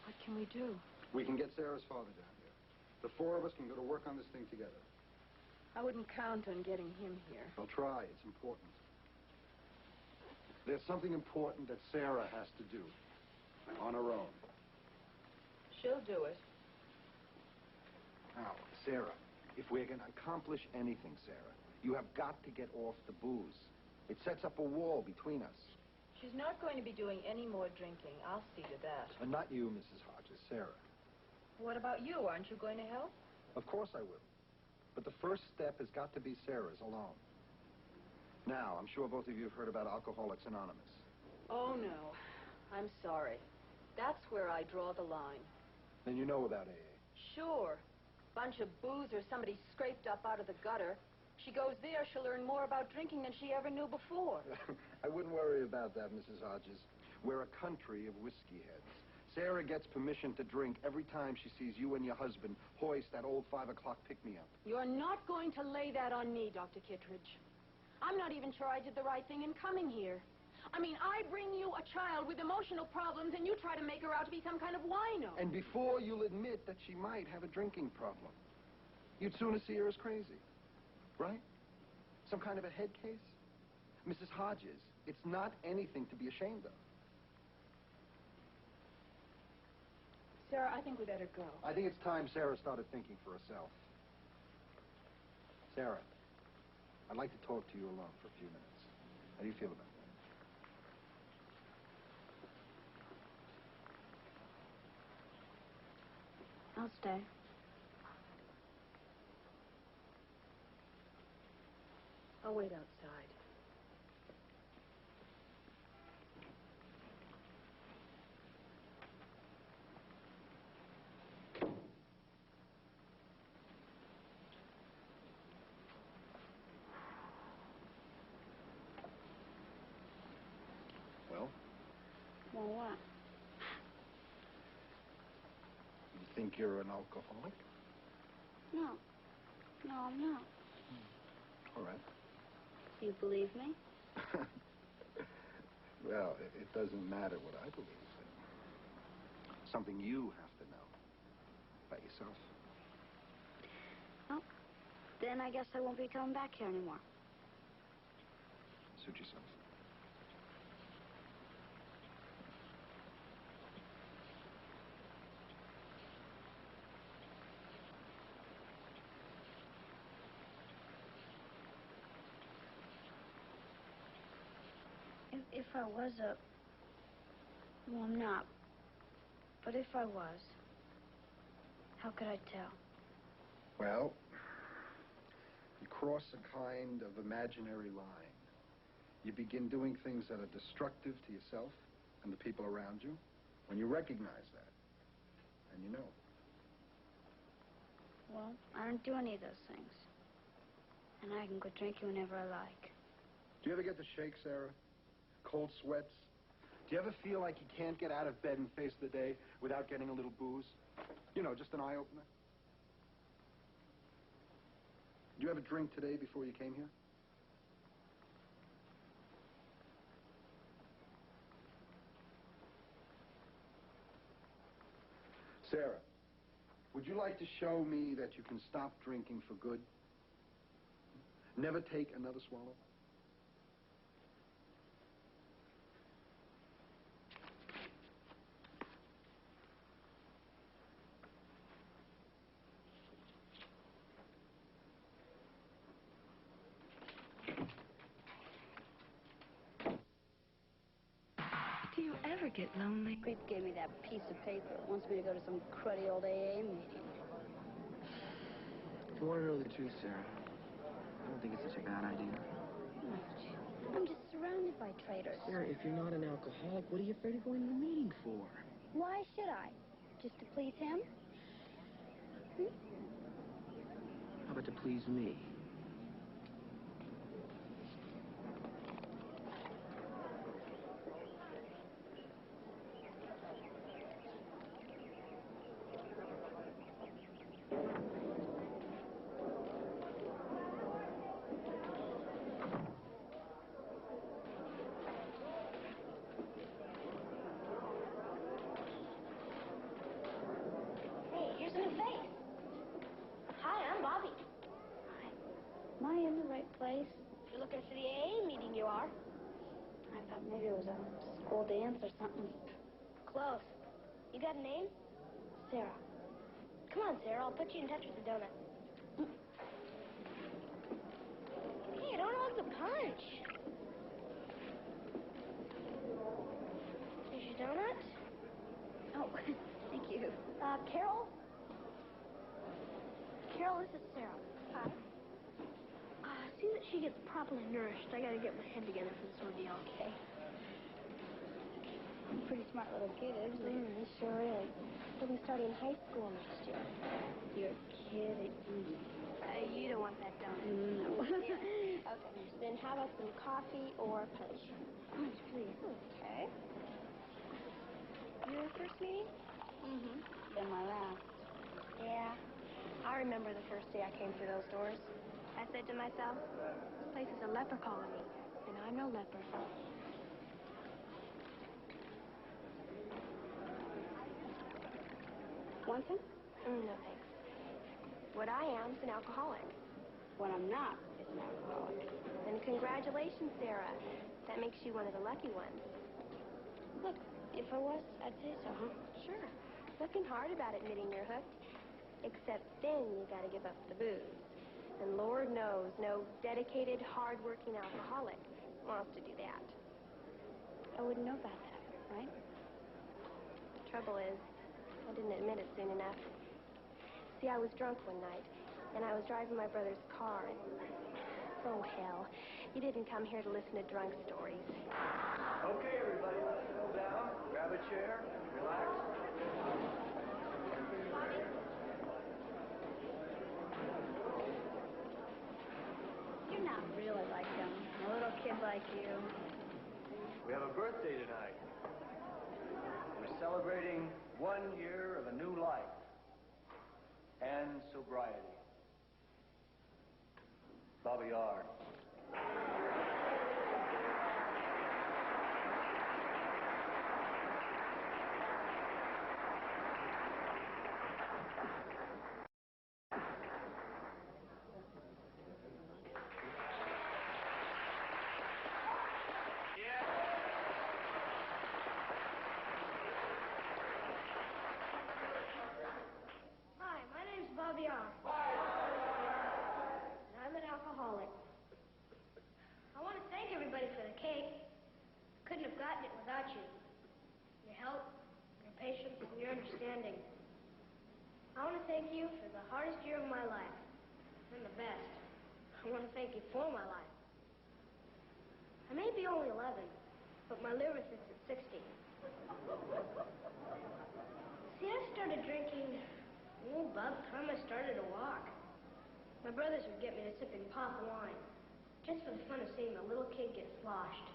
What can we do? We can get Sarah's father down here. The 4 of us can go to work on this thing together. I wouldn't count on getting him here. I'll try. It's important. There's something important that Sarah has to do on her own. She'll do it. Now, Sarah, if we're going to accomplish anything, Sarah, you have got to get off the booze. It sets up a wall between us. She's not going to be doing any more drinking. I'll see to that. And not you, Mrs. Hodges, Sarah. What about you? Aren't you going to help? Of course I will. But the first step has got to be Sarah's alone. Now, I'm sure both of you have heard about Alcoholics Anonymous. Oh, no. I'm sorry. That's where I draw the line. Then you know about AA. Sure. Bunch of boozers somebody scraped up out of the gutter. She goes there, she'll learn more about drinking than she ever knew before. I wouldn't worry about that, Mrs. Hodges. We're a country of whiskey heads. Sarah gets permission to drink every time she sees you and your husband hoist that old 5 o'clock pick-me-up. You're not going to lay that on me, Dr. Kittredge. I'm not even sure I did the right thing in coming here. I mean, I bring you a child with emotional problems, and you try to make her out to be some kind of wino. And before you'll admit that she might have a drinking problem, you'd sooner see her as crazy, right? Some kind of a head case? Mrs. Hodges, it's not anything to be ashamed of. Sarah, I think we better go. I think it's time Sarah started thinking for herself. Sarah, I'd like to talk to you alone for a few minutes. How do you feel about that? I'll stay. I'll wait outside. Well? Well, what? You think you're an alcoholic? No. No, I'm not. All right. You believe me? Well, it doesn't matter what I believe. Something you have to know about yourself. Well, then I guess I won't be coming back here anymore. Suit yourself. If I was a... Well, I'm not. But if I was, how could I tell? Well, you cross a kind of imaginary line. You begin doing things that are destructive to yourself and the people around you. When you recognize that, and you know. Well, I don't do any of those things. And I can go drinking whenever I like. Do you ever get the shakes, Sarah? Cold sweats? Do you ever feel like you can't get out of bed and face the day without getting a little booze? You know, just an eye-opener. Did you ever drink today before you came here? Sarah, would you like to show me that you can stop drinking for good? Never take another swallow? ever get lonely? Creep gave me that piece of paper. Wants me to go to some cruddy old AA meeting. If you want to know the truth, Sarah, I don't think it's such a bad idea. I'm just surrounded by traitors. Sarah, if you're not an alcoholic, what are you afraid of going to the meeting for? Why should I? Just to please him? How about to please me? Hey, here's a new face. Hi, I'm Bobby. Am I in the right place? If you're looking for the AA meeting, you are. I thought maybe it was a school dance or something. Close. You got a name? Sarah. Come on, Sarah. I'll put you in touch with the donut. Hey, don't hug the punch. Here's your donut. Oh, thank you. Carol? Carol, this is Sarah. Hi. See that she gets properly nourished. I gotta get my head together for this ordeal. Okay. Pretty smart little kid, isn't he? He sure is. He'll be starting high school next year. You're kidding. You don't want that donut. No. Okay. Then how about some coffee or punch? Punch, please. Okay. Your first meeting? Mm-hmm. Then my last. Yeah. I remember the first day I came through those doors. I said to myself, this place is a leper colony, and I'm no leper. Want some? No, thanks. What I am is an alcoholic. What I'm not is an alcoholic. Then congratulations, Sarah. That makes you one of the lucky ones. Look, if I was, I'd say so. Sure. Nothing hard about admitting you're hooked. Except then you gotta give up the booze. And Lord knows no dedicated, hard-working alcoholic wants to do that. I wouldn't know about that, right? The trouble is, I didn't admit it soon enough. See, I was drunk one night, and I was driving my brother's car, and... Oh, hell. You didn't come here to listen to drunk stories. Okay, everybody, let's settle down. Grab a chair. Relax. Bobby? You're not really like him. A little kid like you. We have a birthday tonight. We're celebrating 1 year of a new life and sobriety. Bobby R. Hi, my name's Bobby R. And I'm an alcoholic. I want to thank everybody for the cake. Couldn't have gotten it without you. Your help, your patience, and your understanding. I want to thank you for the hardest year of my life. And the best. I want to thank you for my life. I may be only 11, but my liver thinks it's 60. See, I started drinking, about the time I started to walk. My brothers would get me to sipping pop wine, just for the fun of seeing a little kid get sloshed.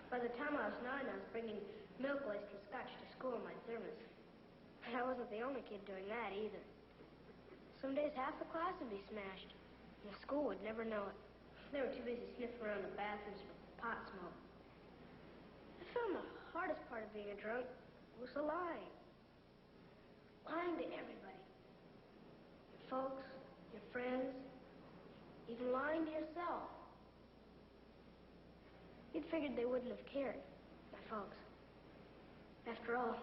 By the time I was 9, I was bringing milk laced with scotch to school in my thermos. And I wasn't the only kid doing that either. Some days half the class would be smashed, and the school would never know it. They were too busy sniffing around the bathrooms with pot smoke. I found the hardest part of being a drunk was the lying. Lying to everybody. Your folks, your friends, even lying to yourself. You'd figured they wouldn't have cared, my folks. After all,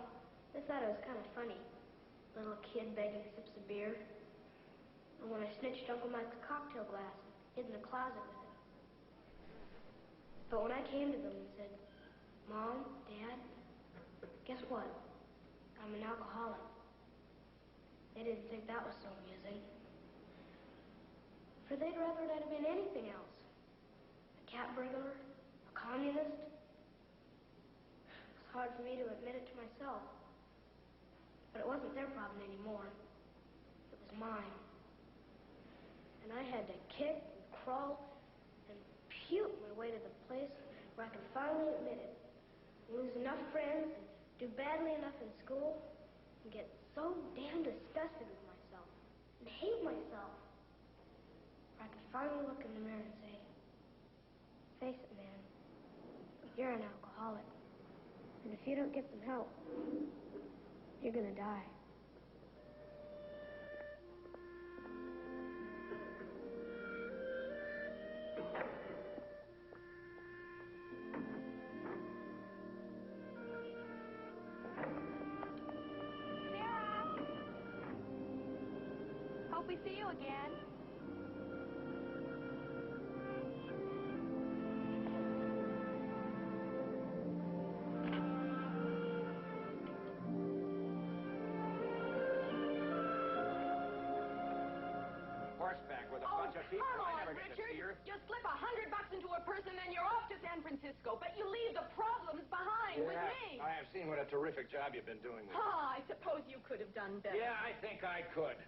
they thought it was kind of funny. Little kid begging sips of beer. And when I snitched Uncle Mike's cocktail glass and hid in the closet with it. But when I came to them and said, Mom, Dad, guess what? I'm an alcoholic. They didn't think that was so amusing. For they'd rather it had been anything else. A cat burglar, a communist. It's hard for me to admit it to myself. But it wasn't their problem anymore. It was mine. And I had to kick and crawl and puke my way to the place where I could finally admit it. Lose enough friends and do badly enough in school and get so damn disgusted with myself and hate myself. Where I could finally look in the mirror and say, face it, man, you're an alcoholic. And if you don't get some help, you're gonna die. Hope we see you again. Horseback with a bunch of people. Come I on, never get to see her. Richard. You slip $100 into a purse and then you're off to San Francisco, but you leave the problems behind with me. I have seen what a terrific job you've been doing with me. I suppose you could have done better. Yeah, I think I could.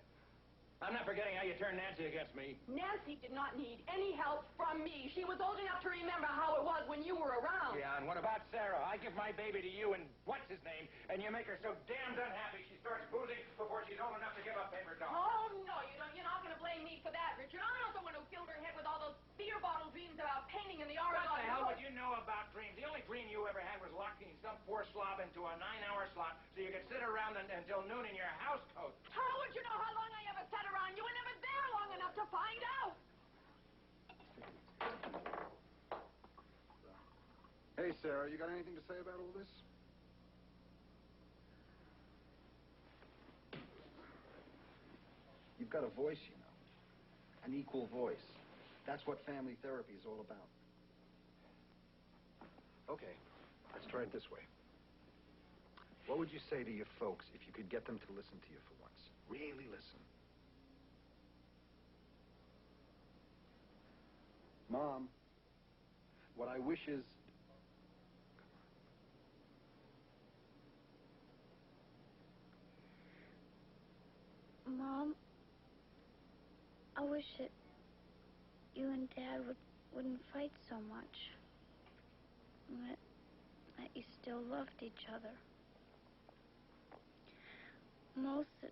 I'm not forgetting how you turned Nancy against me. Nancy did not need any help from me. She was old enough to remember how it was when you were around. Yeah, and what about Sarah? I give my baby to you and what's his name, and you make her so damned unhappy she starts boozing before she's old enough to give up paper dolls. Oh, no, you don't. You're not going to blame me for that, Richard. I'm not the one who filled her head with all those beer bottle dreams about painting in the Oregon. What the hell would you know about dreams? The only dream you ever had was locking some poor slob into a 9-hour slot so you could sit around until noon in your house coat. How would you know how long I ever sat around? You were never there long enough to find out. Hey, Sarah, you got anything to say about all this? You've got a voice, you know. An equal voice. That's what family therapy is all about. Okay, let's try it this way. What would you say to your folks if you could get them to listen to you for once? Really listen. Mom, what I wish is... Mom, I wish that you and Dad wouldn't fight so much. And that you still loved each other. Most that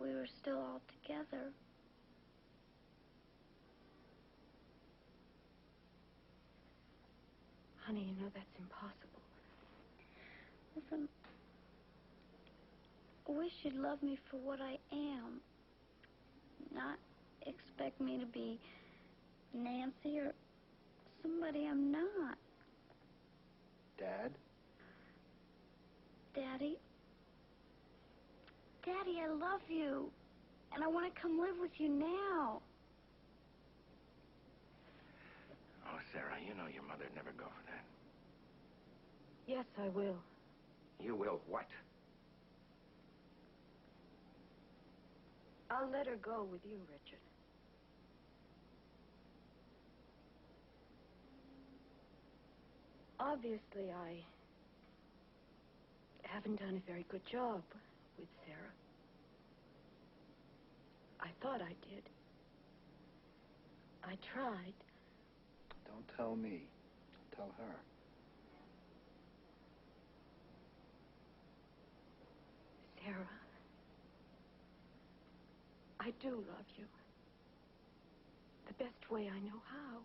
we were still all together. Honey, you know that's impossible. Well, then, I wish you'd love me for what I am. Not expect me to be Nancy or somebody I'm not. Dad? Daddy? Daddy, I love you. And I want to come live with you now. Oh, Sarah, you know your mother'd never go for that. Yes, I will. You will what? I'll let her go with you, Richard. Obviously, I haven't done a very good job with Sarah. I thought I did. I tried. Don't tell me. Tell her. Sarah, I do love you. The best way I know how.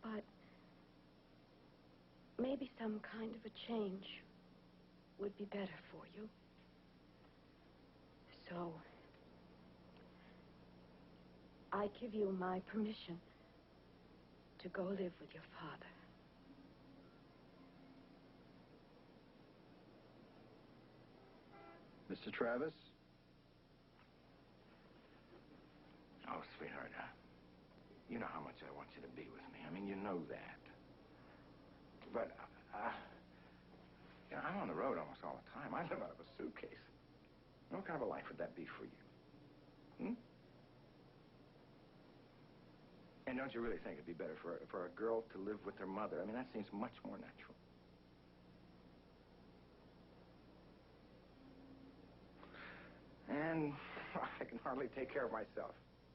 But maybe some kind of a change would be better for you. So, I give you my permission to go live with your father. Mr. Travis? Oh, sweetheart, you know how much I want you to be with me. I mean, you know that. I'm on the road almost all the time. I live out of a suitcase. What kind of a life would that be for you? Hmm? And don't you really think it'd be better for a girl to live with her mother? I mean, that seems much more natural. And I can hardly take care of myself,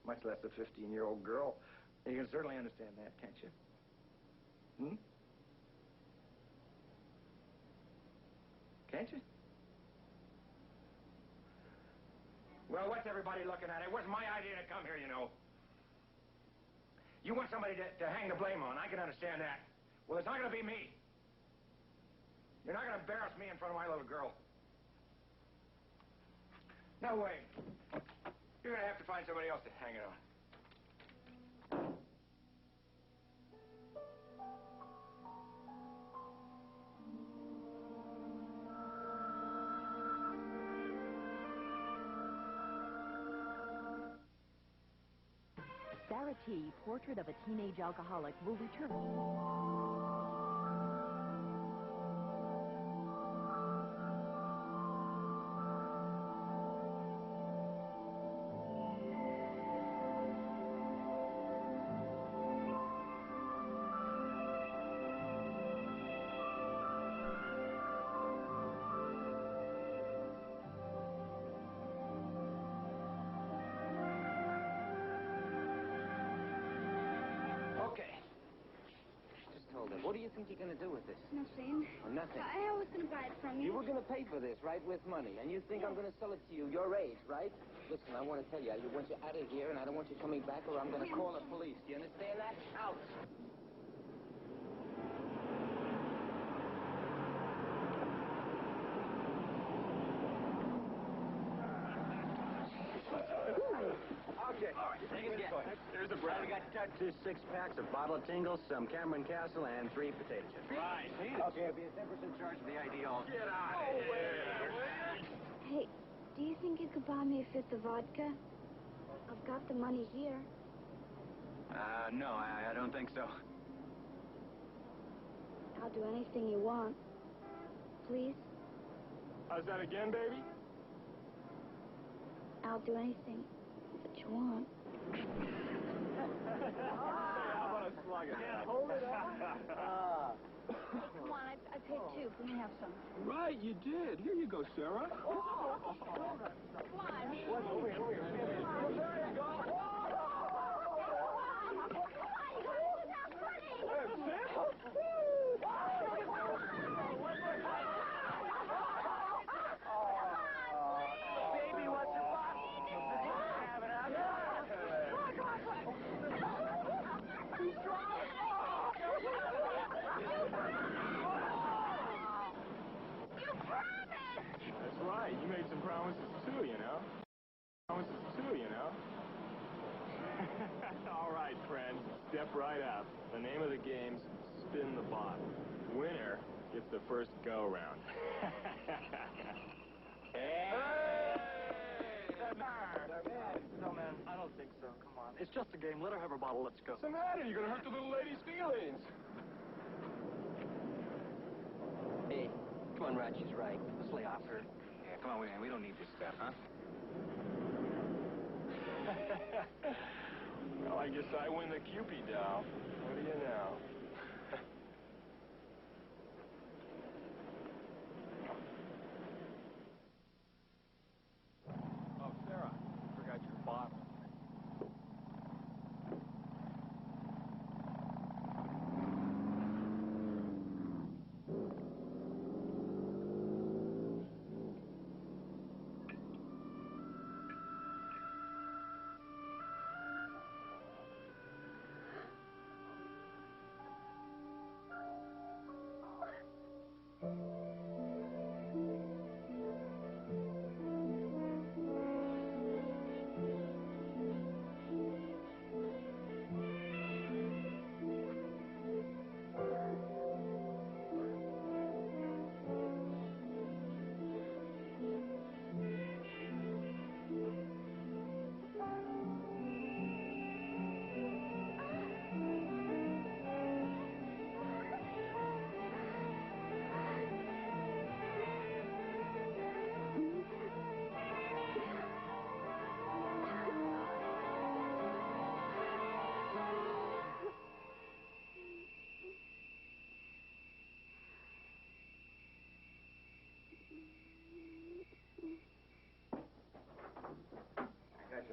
much less a 15-year-old girl. You can certainly understand that, can't you? Hmm? Can't you? Well, what's everybody looking at? It was my idea to come here, you know. You want somebody to hang the blame on. I can understand that. Well, it's not going to be me. You're not going to embarrass me in front of my little girl. No way. You're going to have to find somebody else to hang it on. Sarah T., Portrait of a Teenage Alcoholic, will return. What do you think you're going to do with this? Nothing. Oh, nothing. I was going to buy it from you. You were going to pay for this, right, with money. And you think I'm going to sell it to you your age, right? Listen, I want to tell you, I want you out of here, and I don't want you coming back, or I'm going to call the police. Do you understand that? Out. Okay. All right, take it again. There's a bread. We got 2 6-packs of bottle of Tingles, some Cameron Castle, and 3 potato chips. Right. Okay, I'll be a 10% charge for the ID all. Get out of here. Hey, do you think you could buy me a fifth of vodka? I've got the money here. No, I don't think so. I'll do anything you want. Please? How's that again, baby? I'll do anything that you want. Hey, how about a slug of that? Hold it up. Come on, I paid 2. Let me have some. Right, you did. Here you go, Sarah. Come on. Over here. Well, there you go. Baby, what's the problem? Have it out. He's trying. You promised! That's right. You made some promises too, you know. All right, friends. Step right up. The name of the game's Spin the Bottle. Winner gets the first go-round. No, man, I don't think so. Come on. It's just a game. Let her have her bottle. Let's go. What's the matter? You're going to hurt the little lady's feelings. Hey, come on, Rod, she's right. Let's lay off her. Yeah, come on, man. We don't need this stuff, huh? Well, I guess I win the Cupid doll. What do you know? Oh, Sarah, I forgot your bottle.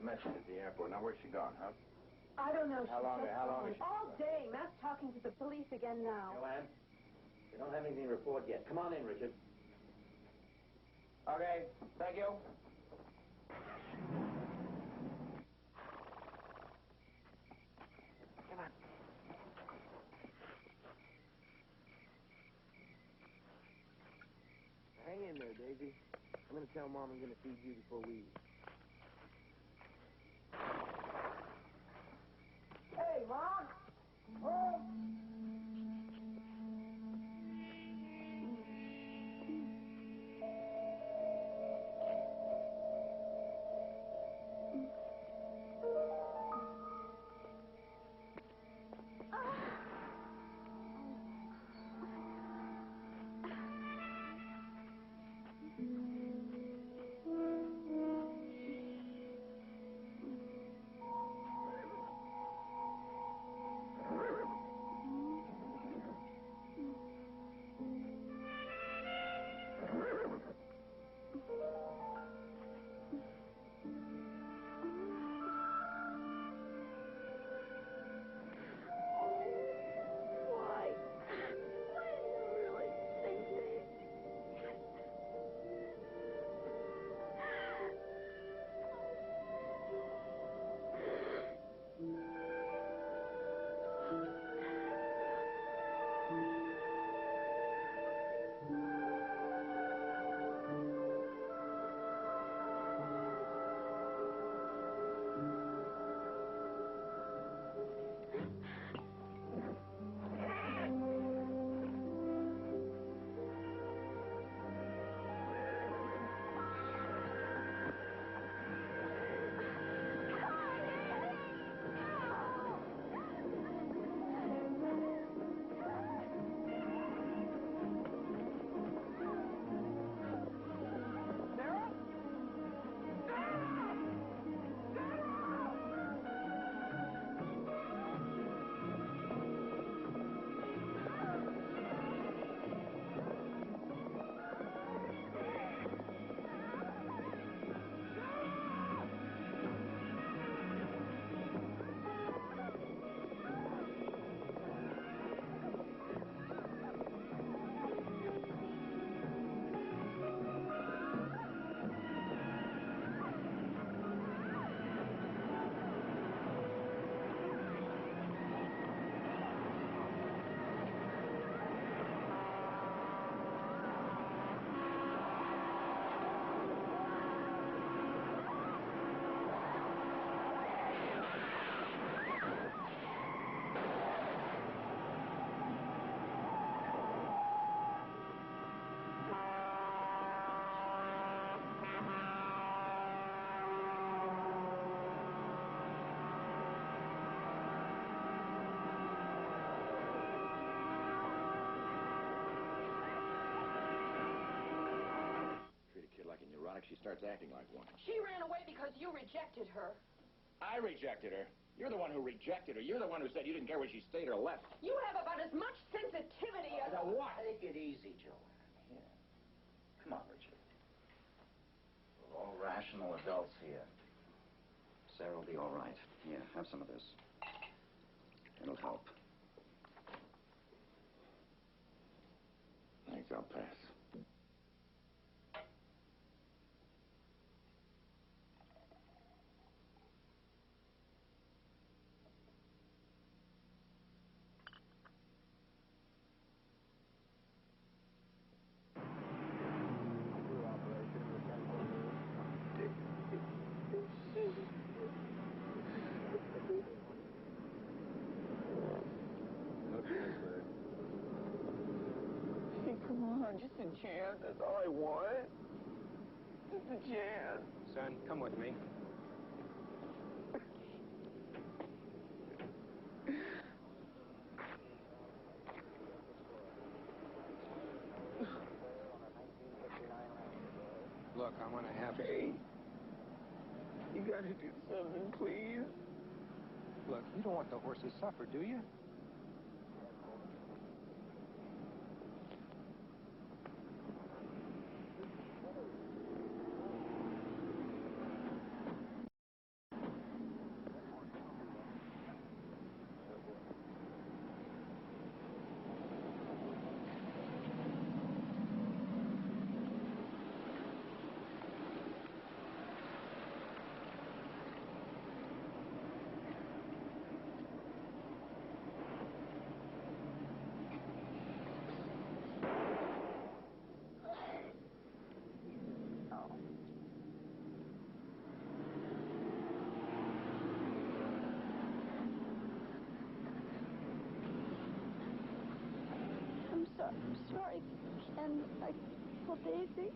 met you at the airport. Now, where's she gone, huh? I don't know. How long is she All day. Matt's talking to the police again now. Joanne, we don't have anything to report yet. Come on in, Richard. Okay, thank you. Come on. Hang in there, Daisy. I'm going to tell Mom I'm going to feed you before we eat. Hey, Mom! Oh! She starts acting like one. She ran away because you rejected her. I rejected her. You're the one who rejected her. You're the one who said you didn't care where she stayed or left. You have about as much sensitivity as... Now what? Take it easy, Joanne. Here. Come on, Richard. We're all rational adults here. Sarah will be all right. Here, have some of this. It'll help. Thanks, I'll pass. Come on, just a chance. That's all I want. Just a chance. Son, come with me. Look, I'm gonna have to... Hey, you gotta do something, please. Look, you don't want the horse to suffer, do you? and I saw Daisy.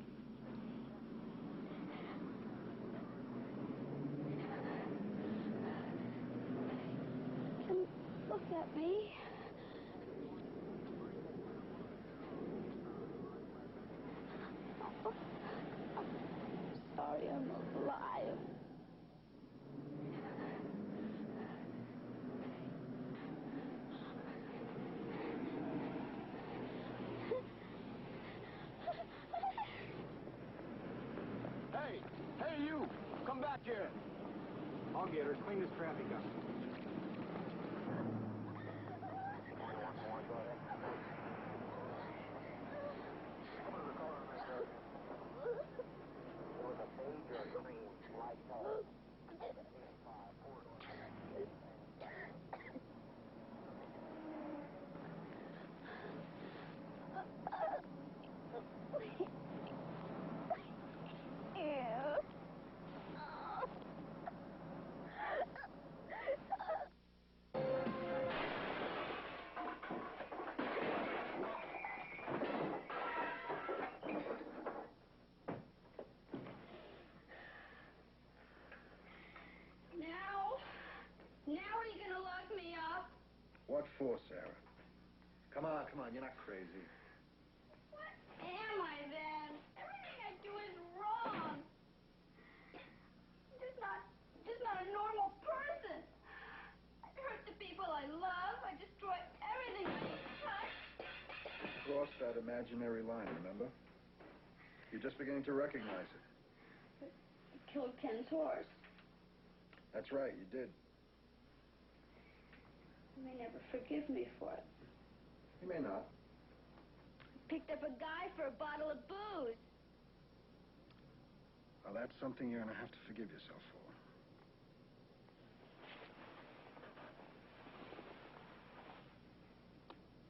And look at me. Sorry, I'm alive. Hey! Hey, you! Come back here! I'll get her. Clean this traffic up. Now are you going to lock me up? What for, Sarah? Come on, you're not crazy. What am I then? Everything I do is wrong. Just not a normal person. I hurt the people I love. I destroy everything I touch. Cross that imaginary line, remember? You're just beginning to recognize it. I killed Ken's horse. That's right, you did. You may never forgive me for it. You may not. Picked up a guy for a bottle of booze. Well, that's something you're going to have to forgive yourself for.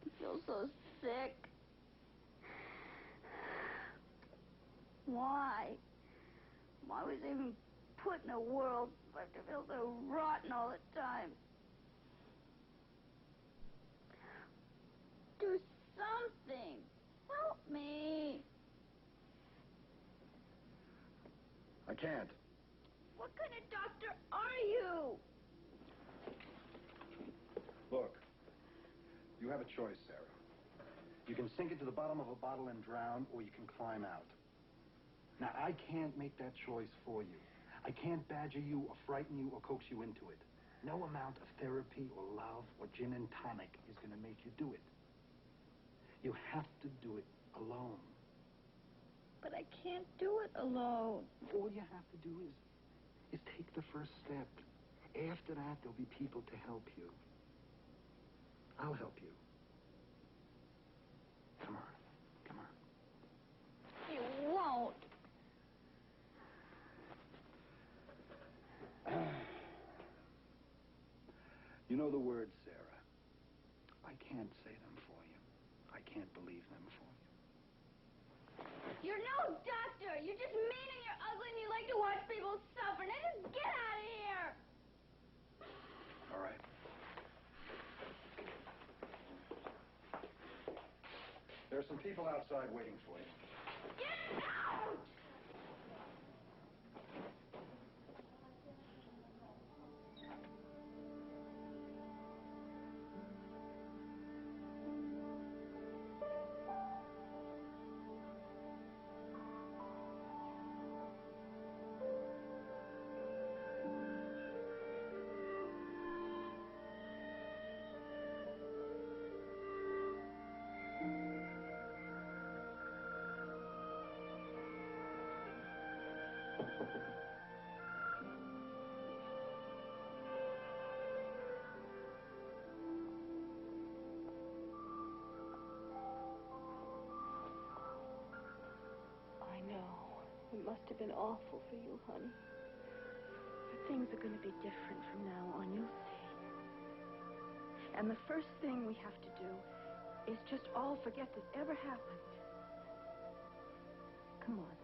I feel so sick. Why? Why was I even put in a world where I feel so rotten all the time? Do something. Help me. I can't. What kind of doctor are you? Look, you have a choice, Sarah. You can sink it to the bottom of a bottle and drown, or you can climb out. Now, I can't make that choice for you. I can't badger you or frighten you or coax you into it. No amount of therapy or love or gin and tonic is going to make you do it. You have to do it alone. But I can't do it alone. All you have to do is take the first step. After that, there'll be people to help you. I'll help you. Come on. Come on. You won't. You know the words, Sarah. I can't say them for you. I can't believe them for you. You're no doctor. You're just mean and you're ugly and you like to watch people suffer. Now just get out of here. All right. There are some people outside waiting for you. Get out! I know. It must have been awful for you, honey. But things are going to be different from now on, you'll see. And the first thing we have to do is just all forget this ever happened. Come on.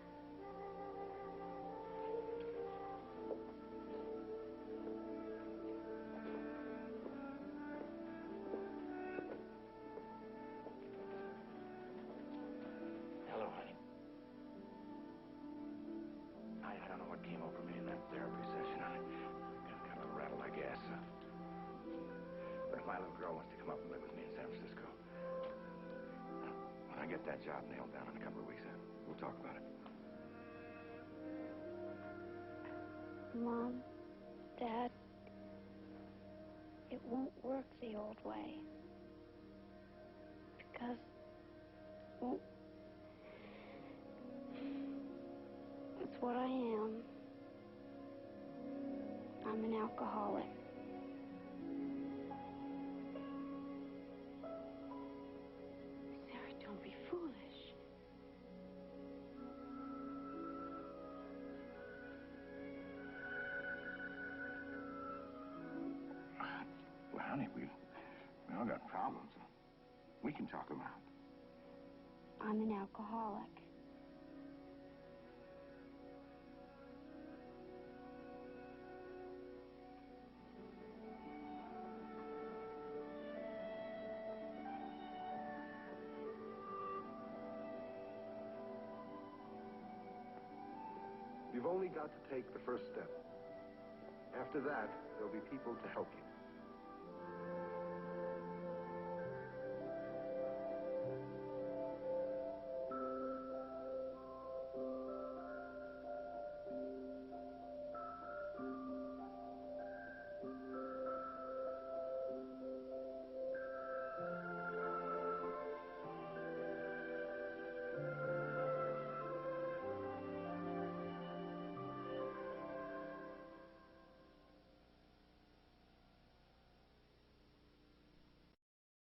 I don't know what came over me in that therapy session. I got kind of rattled, I guess. But if my little girl wants to come up and live with me in San Francisco, when I get that job nailed down in a couple of weeks, we'll talk about it. Mom, Dad, it won't work the old way. Because, well, it's what I am. I'm an alcoholic. Sarah, don't be foolish. Well, honey, we all got problems. We can talk them out. I'm an alcoholic. You've only got to take the first step. After that, there'll be people to help you.